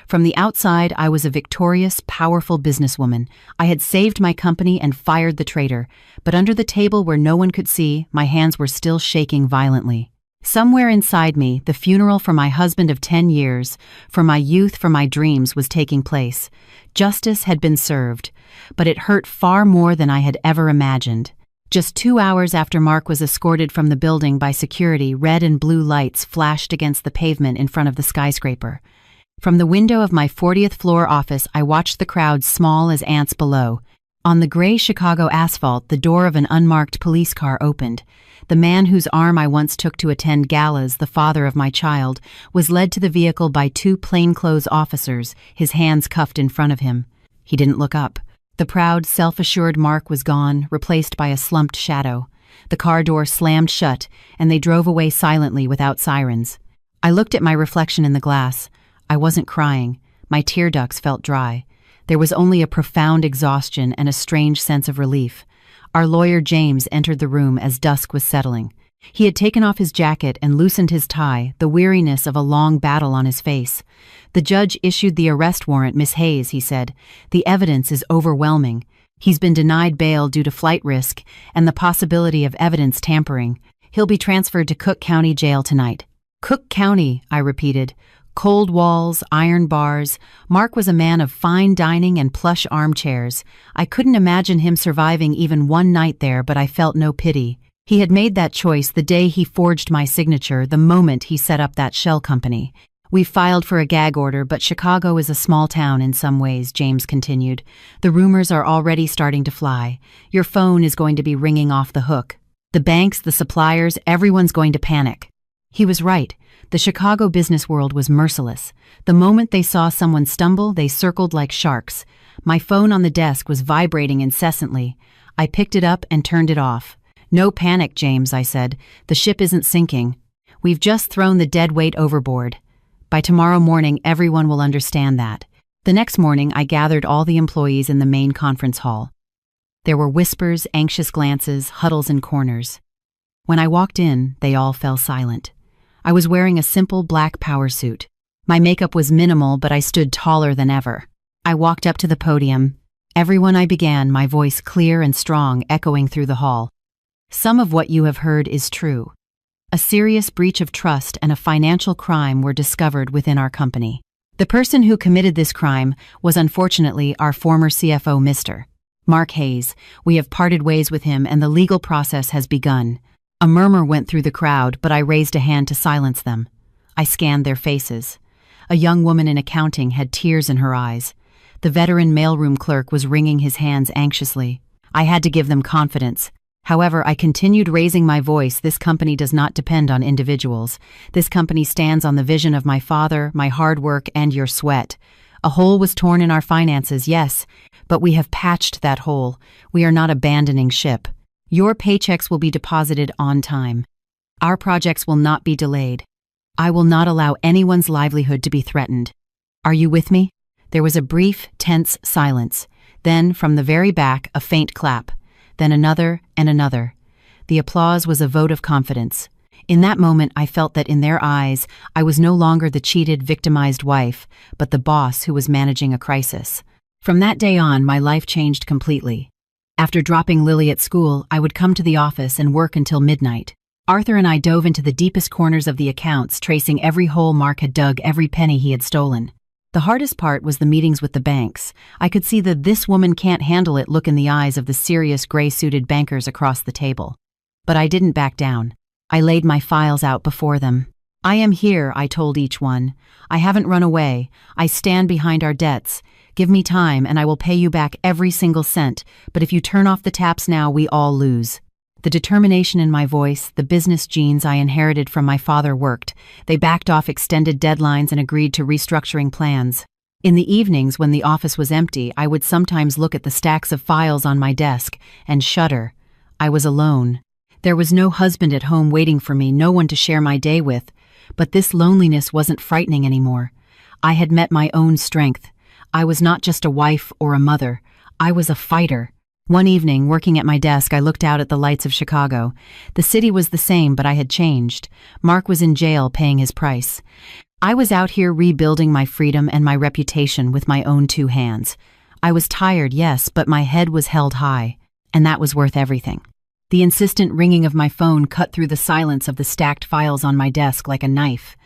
From the outside, I was a victorious, powerful businesswoman. I had saved my company and fired the traitor, but under the table where no one could see, my hands were still shaking violently. Somewhere inside me, the funeral for my husband of 10 years, for my youth, for my dreams, was taking place. Justice had been served, but it hurt far more than I had ever imagined. Just 2 hours after Mark was escorted from the building by security, red and blue lights flashed against the pavement in front of the skyscraper. From the window of my 40th floor office, I watched the crowd small as ants below. On the gray Chicago asphalt, the door of an unmarked police car opened. The man whose arm I once took to attend galas, the father of my child, was led to the vehicle by 2 plainclothes officers, his hands cuffed in front of him. He didn't look up. The proud, self-assured Mark was gone, replaced by a slumped shadow. The car door slammed shut, and they drove away silently without sirens. I looked at my reflection in the glass. I wasn't crying. My tear ducts felt dry. There was only a profound exhaustion and a strange sense of relief. Our lawyer James entered the room as dusk was settling. He had taken off his jacket and loosened his tie, the weariness of a long battle on his face. "The judge issued the arrest warrant, Miss Hayes," he said. "The evidence is overwhelming. He's been denied bail due to flight risk and the possibility of evidence tampering. He'll be transferred to Cook County Jail tonight." "Cook County," I repeated. Cold walls, iron bars. Mark was a man of fine dining and plush armchairs. I couldn't imagine him surviving even one night there, but I felt no pity. He had made that choice the day he forged my signature, the moment he set up that shell company. "We filed for a gag order, but Chicago is a small town in some ways," James continued. "The rumors are already starting to fly. Your phone is going to be ringing off the hook. The banks, the suppliers, everyone's going to panic." He was right. The Chicago business world was merciless. The moment they saw someone stumble, they circled like sharks. My phone on the desk was vibrating incessantly. I picked it up and turned it off. "No panic, James," I said. "The ship isn't sinking. We've just thrown the dead weight overboard. By tomorrow morning, everyone will understand that." The next morning, I gathered all the employees in the main conference hall. There were whispers, anxious glances, huddles in corners. When I walked in, they all fell silent. I was wearing a simple black power suit. My makeup was minimal, but I stood taller than ever. I walked up to the podium. "Everyone," I began, my voice clear and strong, echoing through the hall. "Some of what you have heard is true. A serious breach of trust and a financial crime were discovered within our company. The person who committed this crime was unfortunately our former CFO, Mr. Mark Hayes. We have parted ways with him and the legal process has begun." A murmur went through the crowd, but I raised a hand to silence them. I scanned their faces. A young woman in accounting had tears in her eyes. The veteran mailroom clerk was wringing his hands anxiously. I had to give them confidence. However, I continued raising my voice. "This company does not depend on individuals. This company stands on the vision of my father, my hard work, and your sweat. A hole was torn in our finances, yes, but we have patched that hole. We are not abandoning ship. Your paychecks will be deposited on time." Our projects will not be delayed. I will not allow anyone's livelihood to be threatened. Are you with me?" There was a brief, tense silence. Then, from the very back, a faint clap. Then another and another. The applause was a vote of confidence. In that moment, I felt that in their eyes, I was no longer the cheated, victimized wife, but the boss who was managing a crisis. From that day on, my life changed completely. After dropping Lily at school, I would come to the office and work until midnight. Arthur and I dove into the deepest corners of the accounts, tracing every hole Mark had dug, every penny he had stolen. The hardest part was the meetings with the banks. I could see the "this woman can't handle it" look in the eyes of the serious gray-suited bankers across the table. But I didn't back down. I laid my files out before them. "I am here," I told each one. "I haven't run away. I stand behind our debts. Give me time and I will pay you back every single cent, but if you turn off the taps now, we all lose." The determination in my voice, the business genes I inherited from my father worked. They backed off extended deadlines and agreed to restructuring plans. In the evenings, when the office was empty, I would sometimes look at the stacks of files on my desk and shudder. I was alone. There was no husband at home waiting for me, no one to share my day with. But this loneliness wasn't frightening anymore. I had met my own strength. I was not just a wife or a mother. I was a fighter. One evening, working at my desk, I looked out at the lights of Chicago. The city was the same, but I had changed. Mark was in jail paying his price. I was out here rebuilding my freedom and my reputation with my own two hands. I was tired, yes, but my head was held high, and that was worth everything. The insistent ringing of my phone cut through the silence of the stacked files on my desk like a knife.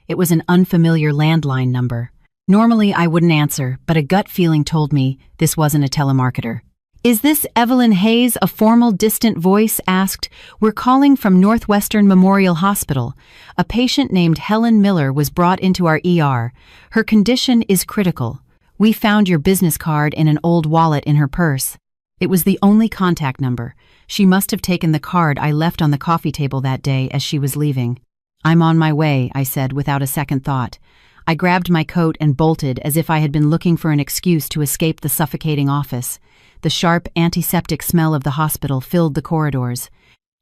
It was an unfamiliar landline number. Normally, I wouldn't answer, but a gut feeling told me this wasn't a telemarketer. "Is this Evelyn Hayes?" a formal, distant voice asked. "We're calling from Northwestern Memorial Hospital. A patient named Helen Miller was brought into our ER. Her condition is critical. We found your business card in an old wallet in her purse." It was the only contact number. She must have taken the card I left on the coffee table that day as she was leaving. "I'm on my way," I said without a second thought. I grabbed my coat and bolted as if I had been looking for an excuse to escape the suffocating office. The sharp, antiseptic smell of the hospital filled the corridors.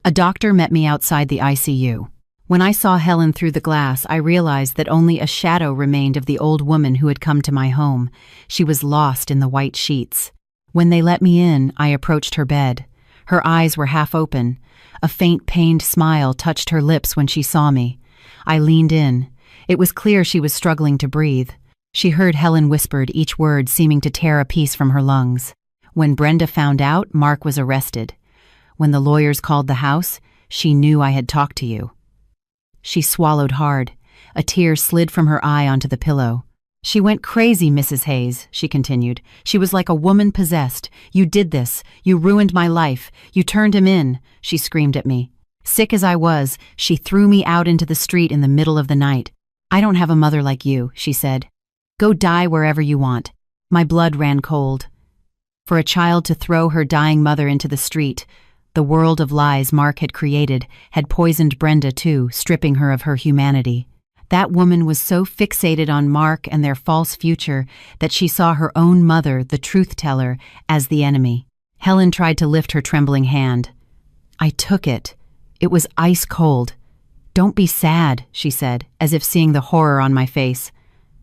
A doctor met me outside the ICU. When I saw Helen through the glass, I realized that only a shadow remained of the old woman who had come to my home. She was lost in the white sheets. When they let me in, I approached her bed. Her eyes were half open. A faint, pained smile touched her lips when she saw me. I leaned in. It was clear she was struggling to breathe. She heard Helen whispered, each word seeming to tear a piece from her lungs. "When Brenda found out, Mark was arrested. When the lawyers called the house, she knew I had talked to you." She swallowed hard. A tear slid from her eye onto the pillow. "She went crazy, Mrs. Hayes," she continued. "She was like a woman possessed. You did this. You ruined my life. You turned him in," she screamed at me. Sick as I was, she threw me out into the street in the middle of the night. "I don't have a mother like you," she said. "Go die wherever you want." My blood ran cold. For a child to throw her dying mother into the street, the world of lies Mark had created had poisoned Brenda too, stripping her of her humanity. That woman was so fixated on Mark and their false future that she saw her own mother, the truth-teller, as the enemy. Helen tried to lift her trembling hand. I took it. It was ice cold. "Don't be sad," she said, as if seeing the horror on my face.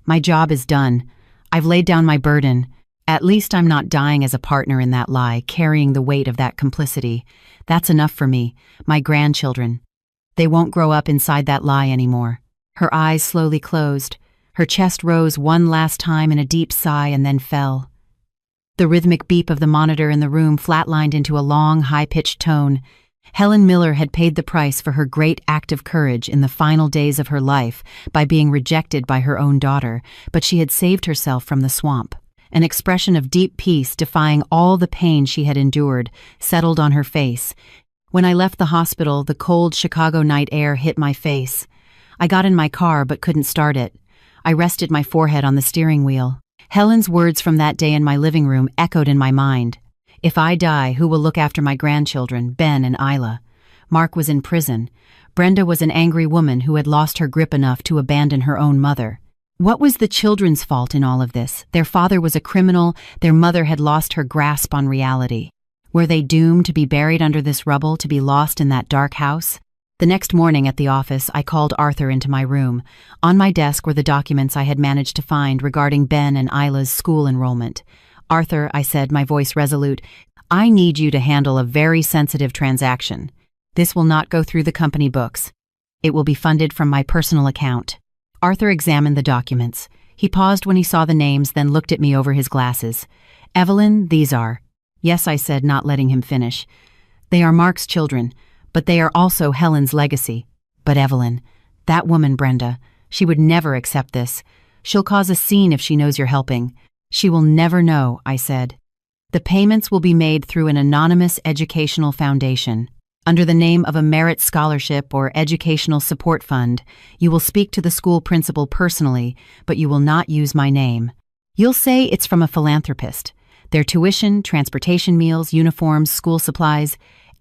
"My job is done. I've laid down my burden. At least I'm not dying as a partner in that lie, carrying the weight of that complicity. That's enough for me. My grandchildren. They won't grow up inside that lie anymore." Her eyes slowly closed. Her chest rose one last time in a deep sigh and then fell. The rhythmic beep of the monitor in the room flatlined into a long, high-pitched tone. Helen Miller had paid the price for her great act of courage in the final days of her life by being rejected by her own daughter, but she had saved herself from the swamp. An expression of deep peace, defying all the pain she had endured, settled on her face. When I left the hospital, the cold Chicago night air hit my face. I got in my car but couldn't start it. I rested my forehead on the steering wheel. Helen's words from that day in my living room echoed in my mind. "If I die, who will look after my grandchildren, Ben and Isla?" Mark was in prison. Brenda was an angry woman who had lost her grip enough to abandon her own mother. What was the children's fault in all of this? Their father was a criminal, their mother had lost her grasp on reality. Were they doomed to be buried under this rubble, to be lost in that dark house? The next morning at the office, I called Arthur into my room. On my desk were the documents I had managed to find regarding Ben and Isla's school enrollment. "Arthur," I said, my voice resolute, "I need you to handle a very sensitive transaction. This will not go through the company books. It will be funded from my personal account." Arthur examined the documents. He paused when he saw the names, then looked at me over his glasses. "Evelyn, these are—" "Yes," I said, not letting him finish. "They are Mark's children, but they are also Helen's legacy." "But Evelyn, that woman Brenda, she would never accept this. She'll cause a scene if she knows you're helping." "She will never know," I said. "The payments will be made through an anonymous educational foundation. Under the name of a merit scholarship or educational support fund, you will speak to the school principal personally, but you will not use my name. You'll say it's from a philanthropist. Their tuition, transportation meals, uniforms, school supplies,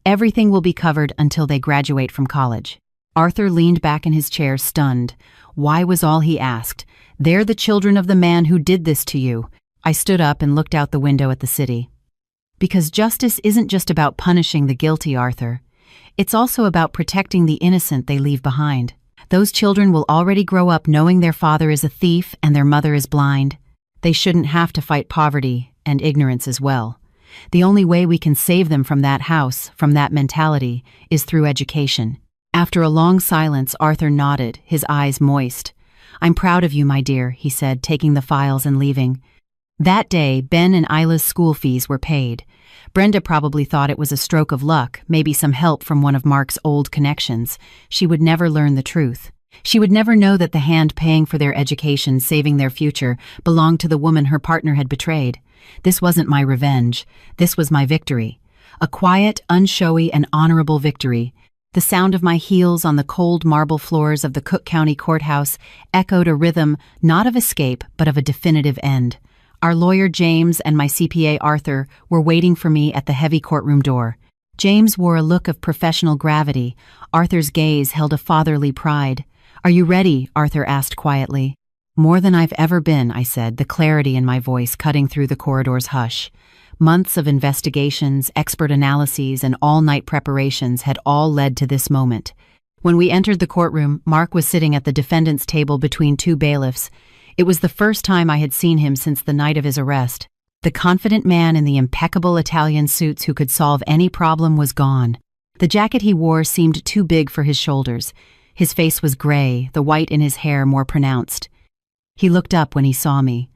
everything will be covered until they graduate from college." Arthur leaned back in his chair, stunned. Why was all he asked? "They're the children of the man who did this to you." I stood up and looked out the window at the city. "Because justice isn't just about punishing the guilty, Arthur. It's also about protecting the innocent they leave behind. Those children will already grow up knowing their father is a thief and their mother is blind. They shouldn't have to fight poverty and ignorance as well. The only way we can save them from that house, from that mentality, is through education." After a long silence, Arthur nodded, his eyes moist. "I'm proud of you, my dear," he said, taking the files and leaving. That day, Ben and Isla's school fees were paid. Brenda probably thought it was a stroke of luck, maybe some help from one of Mark's old connections. She would never learn the truth. She would never know that the hand paying for their education, saving their future, belonged to the woman her partner had betrayed. This wasn't my revenge. This was my victory. A quiet, unshowy, and honorable victory. The sound of my heels on the cold marble floors of the Cook County Courthouse echoed a rhythm not of escape but of a definitive end. Our lawyer James and my CPA Arthur were waiting for me at the heavy courtroom door. James wore a look of professional gravity. Arthur's gaze held a fatherly pride. "Are you ready?" Arthur asked quietly. "More than I've ever been," I said, the clarity in my voice cutting through the corridor's hush. Months of investigations, expert analyses, and all-night preparations had all led to this moment. When we entered the courtroom, Mark was sitting at the defendant's table between two bailiffs. It was the first time I had seen him since the night of his arrest. The confident man in the impeccable Italian suits who could solve any problem was gone. The jacket he wore seemed too big for his shoulders. His face was gray, the white in his hair more pronounced. He looked up when he saw me.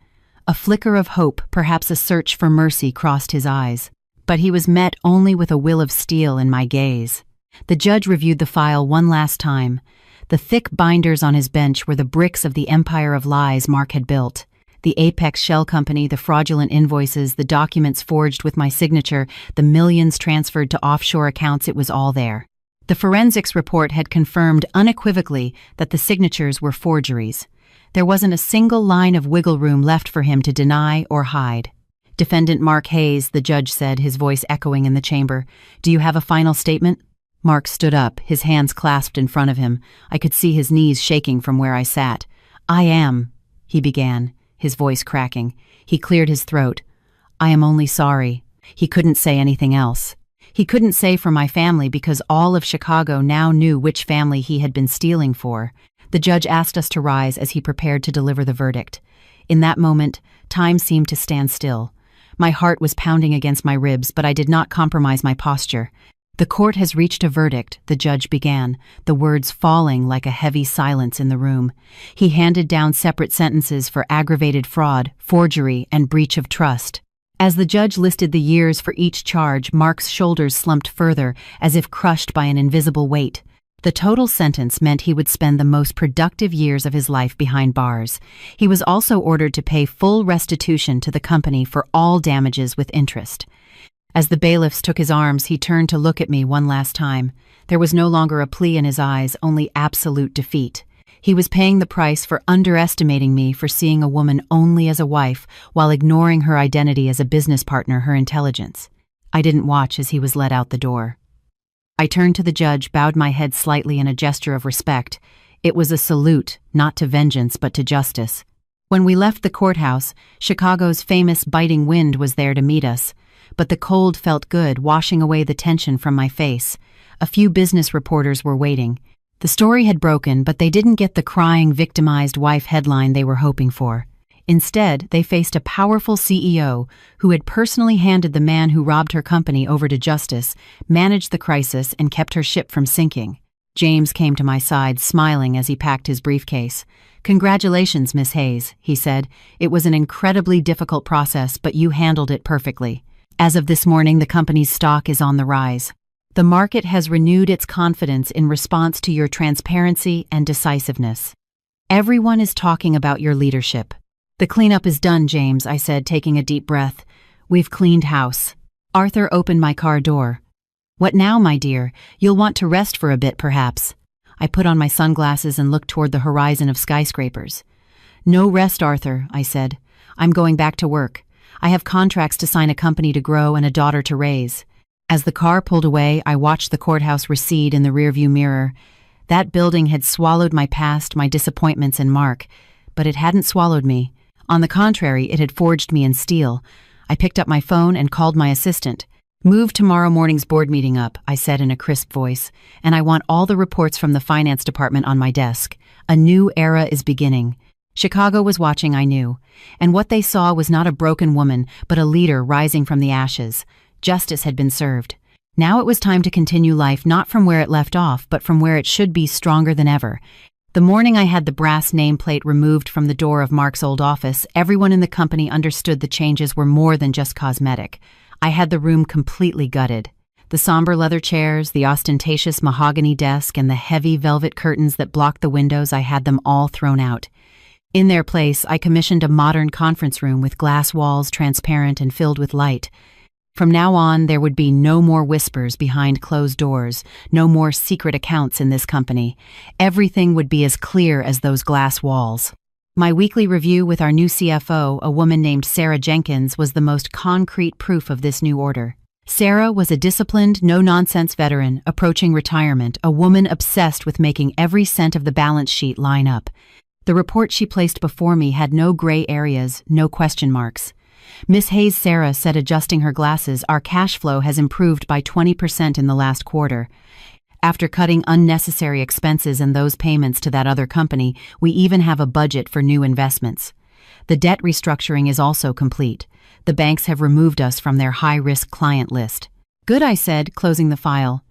A flicker of hope, perhaps a search for mercy, crossed his eyes. But he was met only with a will of steel in my gaze. The judge reviewed the file one last time. The thick binders on his bench were the bricks of the empire of lies Mark had built. The Apex Shell Company, the fraudulent invoices, the documents forged with my signature, the millions transferred to offshore accounts, it was all there. The forensics report had confirmed unequivocally that the signatures were forgeries. There wasn't a single line of wiggle room left for him to deny or hide. "Defendant Mark Hayes," the judge said, his voice echoing in the chamber. "Do you have a final statement?" Mark stood up, his hands clasped in front of him. I could see his knees shaking from where I sat. "I am," he began, his voice cracking. He cleared his throat. "I am only sorry." He couldn't say anything else. He couldn't say for my family because all of Chicago now knew which family he had been stealing for. The judge asked us to rise as he prepared to deliver the verdict. In that moment, time seemed to stand still. My heart was pounding against my ribs, but I did not compromise my posture. "The court has reached a verdict," the judge began, the words falling like a heavy silence in the room. He handed down separate sentences for aggravated fraud, forgery, and breach of trust. As the judge listed the years for each charge, Mark's shoulders slumped further, as if crushed by an invisible weight. The total sentence meant he would spend the most productive years of his life behind bars. He was also ordered to pay full restitution to the company for all damages with interest. As the bailiffs took his arms, he turned to look at me one last time. There was no longer a plea in his eyes, only absolute defeat. He was paying the price for underestimating me, for seeing a woman only as a wife, while ignoring her identity as a business partner, her intelligence. I didn't watch as he was led out the door. I turned to the judge, bowed my head slightly in a gesture of respect. It was a salute, not to vengeance, but to justice. When we left the courthouse, Chicago's famous biting wind was there to meet us. But the cold felt good, washing away the tension from my face. A few business reporters were waiting. The story had broken, but they didn't get the crying, victimized wife headline they were hoping for. Instead, they faced a powerful CEO who had personally handed the man who robbed her company over to justice, managed the crisis, and kept her ship from sinking. James came to my side, smiling as he packed his briefcase. "Congratulations, Miss Hayes," he said. "It was an incredibly difficult process, but you handled it perfectly. As of this morning, the company's stock is on the rise. The market has renewed its confidence in response to your transparency and decisiveness. Everyone is talking about your leadership." "The cleanup is done, James," I said, taking a deep breath. "We've cleaned house." Arthur opened my car door. "What now, my dear? You'll want to rest for a bit, perhaps." I put on my sunglasses and looked toward the horizon of skyscrapers. "No rest, Arthur," I said. "I'm going back to work. I have contracts to sign, a company to grow, and a daughter to raise." As the car pulled away, I watched the courthouse recede in the rearview mirror. That building had swallowed my past, my disappointments, and Mark, but it hadn't swallowed me. On the contrary, it had forged me in steel. I picked up my phone and called my assistant. "Move tomorrow morning's board meeting up," I said in a crisp voice, "and I want all the reports from the finance department on my desk. A new era is beginning." Chicago was watching, I knew, and what they saw was not a broken woman, but a leader rising from the ashes. Justice had been served. Now it was time to continue life, not from where it left off, but from where it should be, stronger than ever. The morning I had the brass nameplate removed from the door of Mark's old office, everyone in the company understood the changes were more than just cosmetic. I had the room completely gutted. The somber leather chairs, the ostentatious mahogany desk, and the heavy velvet curtains that blocked the windows, I had them all thrown out. In their place, I commissioned a modern conference room with glass walls, transparent and filled with light. From now on, there would be no more whispers behind closed doors, no more secret accounts in this company. Everything would be as clear as those glass walls. My weekly review with our new CFO, a woman named Sarah Jenkins, was the most concrete proof of this new order. Sarah was a disciplined, no-nonsense veteran approaching retirement, a woman obsessed with making every cent of the balance sheet line up. The report she placed before me had no gray areas, no question marks. "Miss Hayes," Sarah said, adjusting her glasses, "our cash flow has improved by 20% in the last quarter. After cutting unnecessary expenses and those payments to that other company, we even have a budget for new investments. The debt restructuring is also complete. The banks have removed us from their high-risk client list." "Good," I said, closing the file.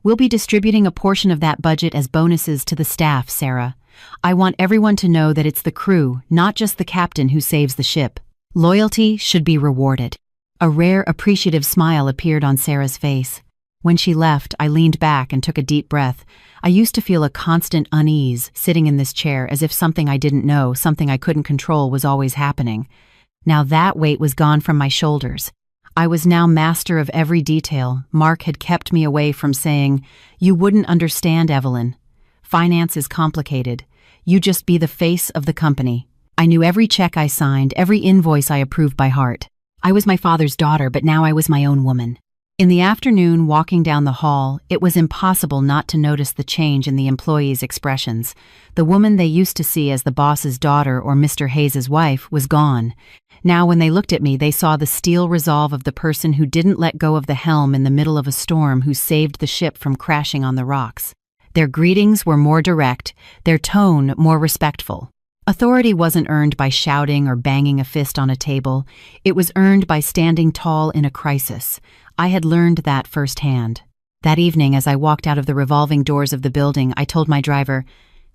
"We'll be distributing a portion of that budget as bonuses to the staff, Sarah. I want everyone to know that it's the crew, not just the captain, who saves the ship. Loyalty should be rewarded." A rare, appreciative smile appeared on Sarah's face. When she left, I leaned back and took a deep breath. I used to feel a constant unease, sitting in this chair, as if something I didn't know, something I couldn't control, was always happening. Now that weight was gone from my shoulders. I was now master of every detail. Mark had kept me away from saying, "You wouldn't understand, Evelyn. Finance is complicated. You just be the face of the company." I knew every check I signed, every invoice I approved by heart. I was my father's daughter, but now I was my own woman. In the afternoon, walking down the hall, it was impossible not to notice the change in the employees' expressions. The woman they used to see as the boss's daughter or Mr. Hayes's wife was gone. Now when they looked at me, they saw the steel resolve of the person who didn't let go of the helm in the middle of a storm, who saved the ship from crashing on the rocks. Their greetings were more direct, their tone more respectful. Authority wasn't earned by shouting or banging a fist on a table. It was earned by standing tall in a crisis. I had learned that firsthand. That evening, as I walked out of the revolving doors of the building, I told my driver,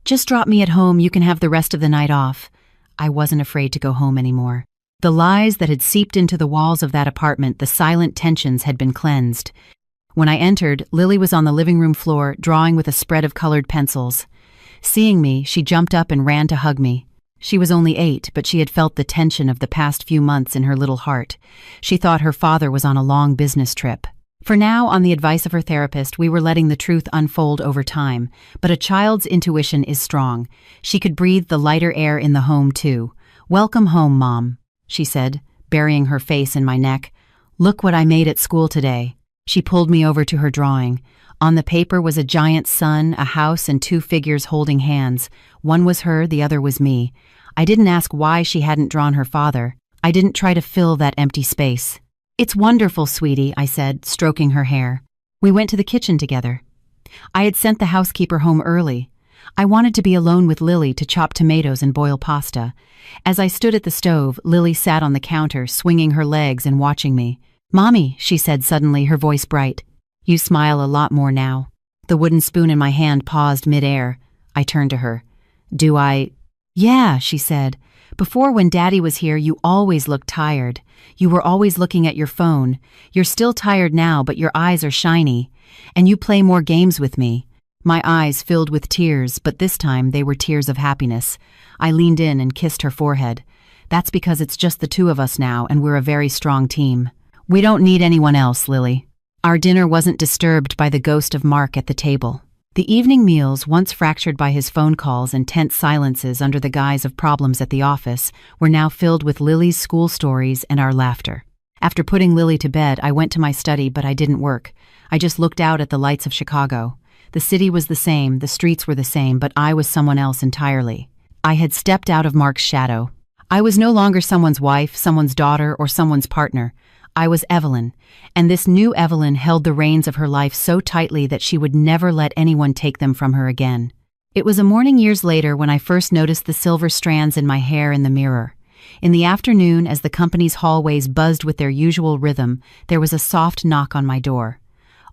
"Just drop me at home, you can have the rest of the night off." I wasn't afraid to go home anymore. The lies that had seeped into the walls of that apartment, the silent tensions, had been cleansed. When I entered, Lily was on the living room floor, drawing with a spread of colored pencils. Seeing me, she jumped up and ran to hug me. She was only 8, but she had felt the tension of the past few months in her little heart. She thought her father was on a long business trip. For now, on the advice of her therapist, we were letting the truth unfold over time. But a child's intuition is strong. She could breathe the lighter air in the home, too. "Welcome home, Mom," she said, burying her face in my neck. "Look what I made at school today." She pulled me over to her drawing. On the paper was a giant sun, a house, and 2 figures holding hands. One was her, the other was me. I didn't ask why she hadn't drawn her father. I didn't try to fill that empty space. "It's wonderful, sweetie," I said, stroking her hair. We went to the kitchen together. I had sent the housekeeper home early. I wanted to be alone with Lily to chop tomatoes and boil pasta. As I stood at the stove, Lily sat on the counter, swinging her legs and watching me. "Mommy," she said suddenly, her voice bright. "You smile a lot more now." The wooden spoon in my hand paused mid-air. I turned to her. "Do I?" "Yeah," she said. "Before, when Daddy was here, you always looked tired. You were always looking at your phone. You're still tired now, but your eyes are shiny. And you play more games with me." My eyes filled with tears, but this time they were tears of happiness. I leaned in and kissed her forehead. "That's because it's just the two of us now, and we're a very strong team. We don't need anyone else, Lily." Our dinner wasn't disturbed by the ghost of Mark at the table. The evening meals, once fractured by his phone calls and tense silences under the guise of problems at the office, were now filled with Lily's school stories and our laughter. After putting Lily to bed, I went to my study, but I didn't work. I just looked out at the lights of Chicago. The city was the same, the streets were the same, but I was someone else entirely. I had stepped out of Mark's shadow. I was no longer someone's wife, someone's daughter, or someone's partner. I was Evelyn, and this new Evelyn held the reins of her life so tightly that she would never let anyone take them from her again. It was a morning years later when I first noticed the silver strands in my hair in the mirror. In the afternoon, as the company's hallways buzzed with their usual rhythm, there was a soft knock on my door.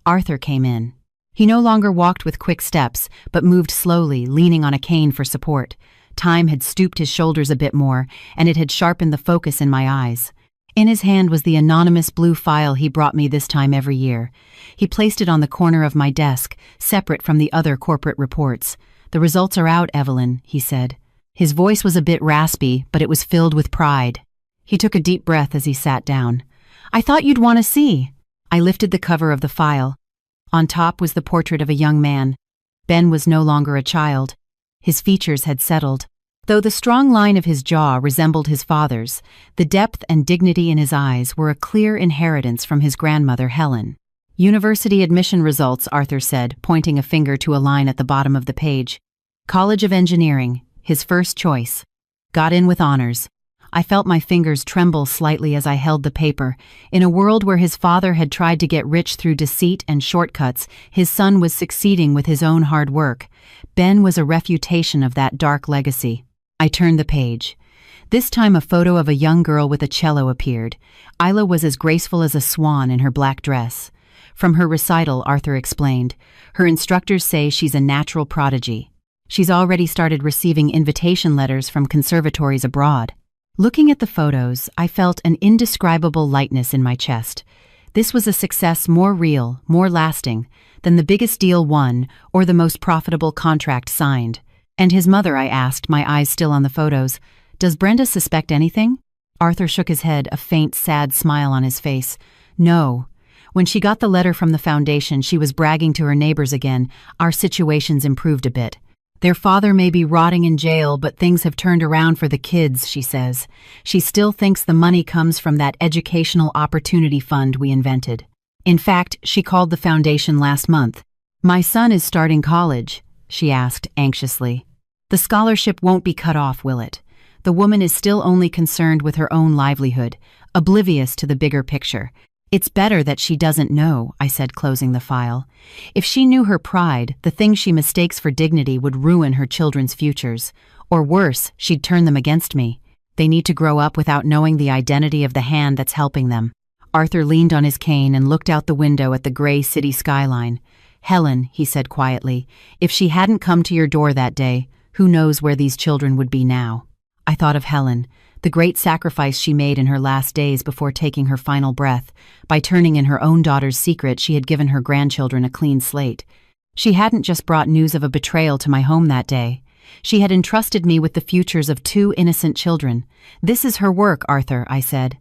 Arthur came in. He no longer walked with quick steps, but moved slowly, leaning on a cane for support. Time had stooped his shoulders a bit more, and it had sharpened the focus in my eyes. In his hand was the anonymous blue file he brought me this time every year. He placed it on the corner of my desk, separate from the other corporate reports. "The results are out, Evelyn," he said. His voice was a bit raspy, but it was filled with pride. He took a deep breath as he sat down. "I thought you'd want to see." I lifted the cover of the file. On top was the portrait of a young man. Ben was no longer a child. His features had settled. Though the strong line of his jaw resembled his father's, the depth and dignity in his eyes were a clear inheritance from his grandmother, Helen. "University admission results," Arthur said, pointing a finger to a line at the bottom of the page. "College of Engineering, his first choice. Got in with honors." I felt my fingers tremble slightly as I held the paper. In a world where his father had tried to get rich through deceit and shortcuts, his son was succeeding with his own hard work. Ben was a refutation of that dark legacy. I turned the page. This time a photo of a young girl with a cello appeared. Isla was as graceful as a swan in her black dress. From her recital, Arthur explained, "Her instructors say she's a natural prodigy. She's already started receiving invitation letters from conservatories abroad." Looking at the photos, I felt an indescribable lightness in my chest. This was a success more real, more lasting, than the biggest deal won or the most profitable contract signed. "And his mother?" I asked, my eyes still on the photos. "Does Brenda suspect anything?" Arthur shook his head, a faint, sad smile on his face. "No. When she got the letter from the foundation, she was bragging to her neighbors again. Our situation's improved a bit. Their father may be rotting in jail, but things have turned around for the kids," she says. "She still thinks the money comes from that educational opportunity fund we invented. In fact, she called the foundation last month. 'My son is starting college,' she asked anxiously. 'The scholarship won't be cut off, will it?' The woman is still only concerned with her own livelihood, oblivious to the bigger picture. It's better that she doesn't know," I said, closing the file. "If she knew her pride, the thing she mistakes for dignity would ruin her children's futures. Or worse, she'd turn them against me. They need to grow up without knowing the identity of the hand that's helping them." Arthur leaned on his cane and looked out the window at the gray city skyline. "Helen," he said quietly, "if she hadn't come to your door that day, who knows where these children would be now?" I thought of Helen, the great sacrifice she made in her last days before taking her final breath. By turning in her own daughter's secret, she had given her grandchildren a clean slate. She hadn't just brought news of a betrayal to my home that day. She had entrusted me with the futures of 2 innocent children. "This is her work, Arthur," I said.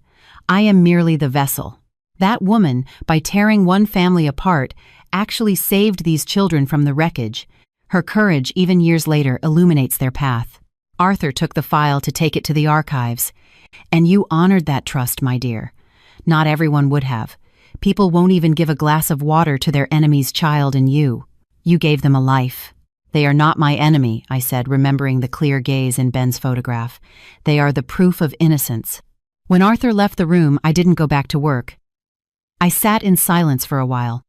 "I am merely the vessel." That woman, by tearing one family apart, actually saved these children from the wreckage. Her courage, even years later, illuminates their path. Arthur took the file to take it to the archives. "And you honored that trust, my dear. Not everyone would have. People won't even give a glass of water to their enemy's child, and you gave them a life." "They are not my enemy," I said, remembering the clear gaze in Ben's photograph. "They are the proof of innocence." When Arthur left the room, I didn't go back to work. I sat in silence for a while.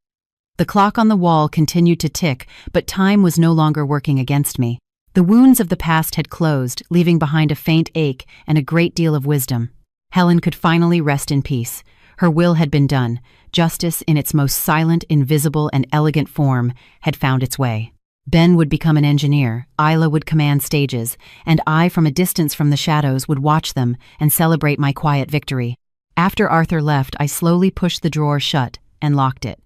The clock on the wall continued to tick, but time was no longer working against me. The wounds of the past had closed, leaving behind a faint ache and a great deal of wisdom. Helen could finally rest in peace. Her will had been done. Justice, in its most silent, invisible, and elegant form, had found its way. Ben would become an engineer, Isla would command stages, and I, from a distance from the shadows, would watch them and celebrate my quiet victory. After Arthur left, I slowly pushed the drawer shut and locked it.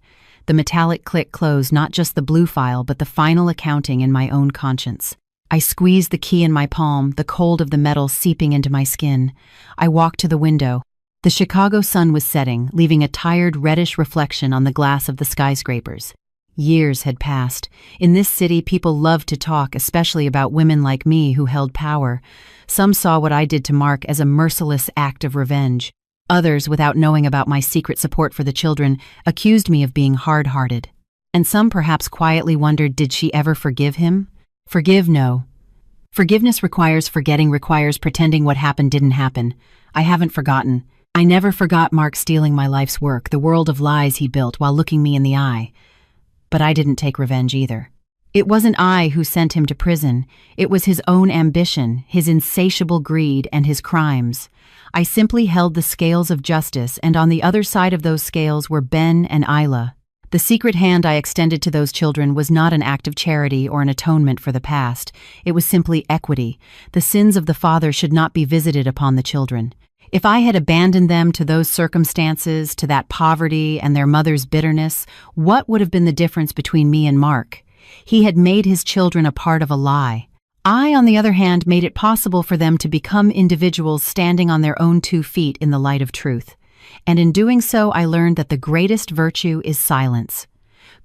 The metallic click closed not just the blue file, but the final accounting in my own conscience. I squeezed the key in my palm, the cold of the metal seeping into my skin. I walked to the window. The Chicago sun was setting, leaving a tired reddish reflection on the glass of the skyscrapers. Years had passed. In this city, people loved to talk, especially about women like me who held power. Some saw what I did to Mark as a merciless act of revenge. Others, without knowing about my secret support for the children, accused me of being hard-hearted. And some perhaps quietly wondered, did she ever forgive him? Forgive, no. Forgiveness requires forgetting, requires pretending what happened didn't happen. I haven't forgotten. I never forgot Mark stealing my life's work, the world of lies he built while looking me in the eye. But I didn't take revenge either. It wasn't I who sent him to prison. It was his own ambition, his insatiable greed, and his crimes. I simply held the scales of justice, and on the other side of those scales were Ben and Isla. The secret hand I extended to those children was not an act of charity or an atonement for the past. It was simply equity. The sins of the father should not be visited upon the children. If I had abandoned them to those circumstances, to that poverty and their mother's bitterness, what would have been the difference between me and Mark? He had made his children a part of a lie. I, on the other hand, made it possible for them to become individuals standing on their own 2 feet in the light of truth. And in doing so, I learned that the greatest virtue is silence.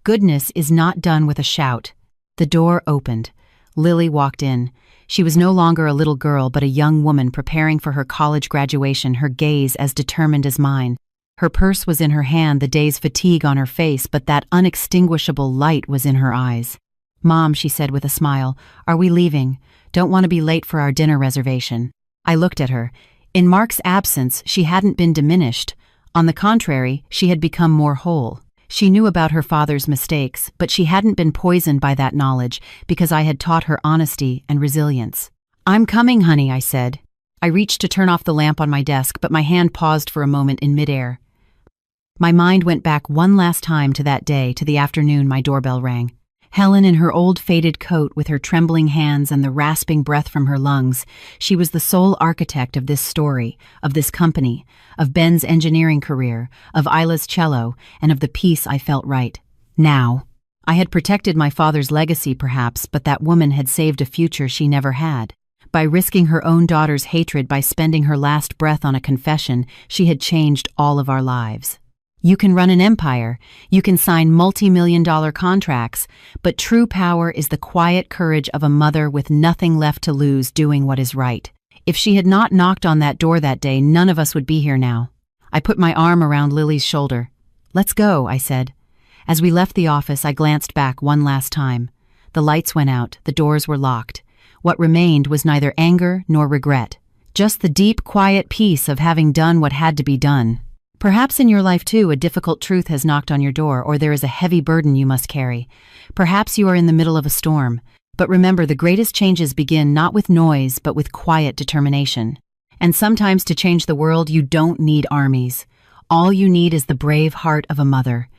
Goodness is not done with a shout. The door opened. Lily walked in. She was no longer a little girl, but a young woman preparing for her college graduation, her gaze as determined as mine. Her purse was in her hand, the day's fatigue on her face, but that unextinguishable light was in her eyes. "Mom," she said with a smile, "are we leaving? Don't want to be late for our dinner reservation." I looked at her. In Mark's absence, she hadn't been diminished. On the contrary, she had become more whole. She knew about her father's mistakes, but she hadn't been poisoned by that knowledge because I had taught her honesty and resilience. "I'm coming, honey," I said. I reached to turn off the lamp on my desk, but my hand paused for a moment in midair. My mind went back one last time to that day, to the afternoon my doorbell rang. Helen in her old faded coat with her trembling hands and the rasping breath from her lungs. She was the sole architect of this story, of this company, of Ben's engineering career, of Isla's cello, and of the peace I felt right. Now. I had protected my father's legacy perhaps, but that woman had saved a future she never had. By risking her own daughter's hatred, by spending her last breath on a confession, she had changed all of our lives. You can run an empire, you can sign multi-million-dollar contracts, but true power is the quiet courage of a mother with nothing left to lose doing what is right. If she had not knocked on that door that day, none of us would be here now. I put my arm around Lily's shoulder. "Let's go," I said. As we left the office, I glanced back one last time. The lights went out, the doors were locked. What remained was neither anger nor regret, just the deep, quiet peace of having done what had to be done. Perhaps in your life, too, a difficult truth has knocked on your door, or there is a heavy burden you must carry. Perhaps you are in the middle of a storm. But remember, the greatest changes begin not with noise, but with quiet determination. And sometimes to change the world, you don't need armies. All you need is the brave heart of a mother.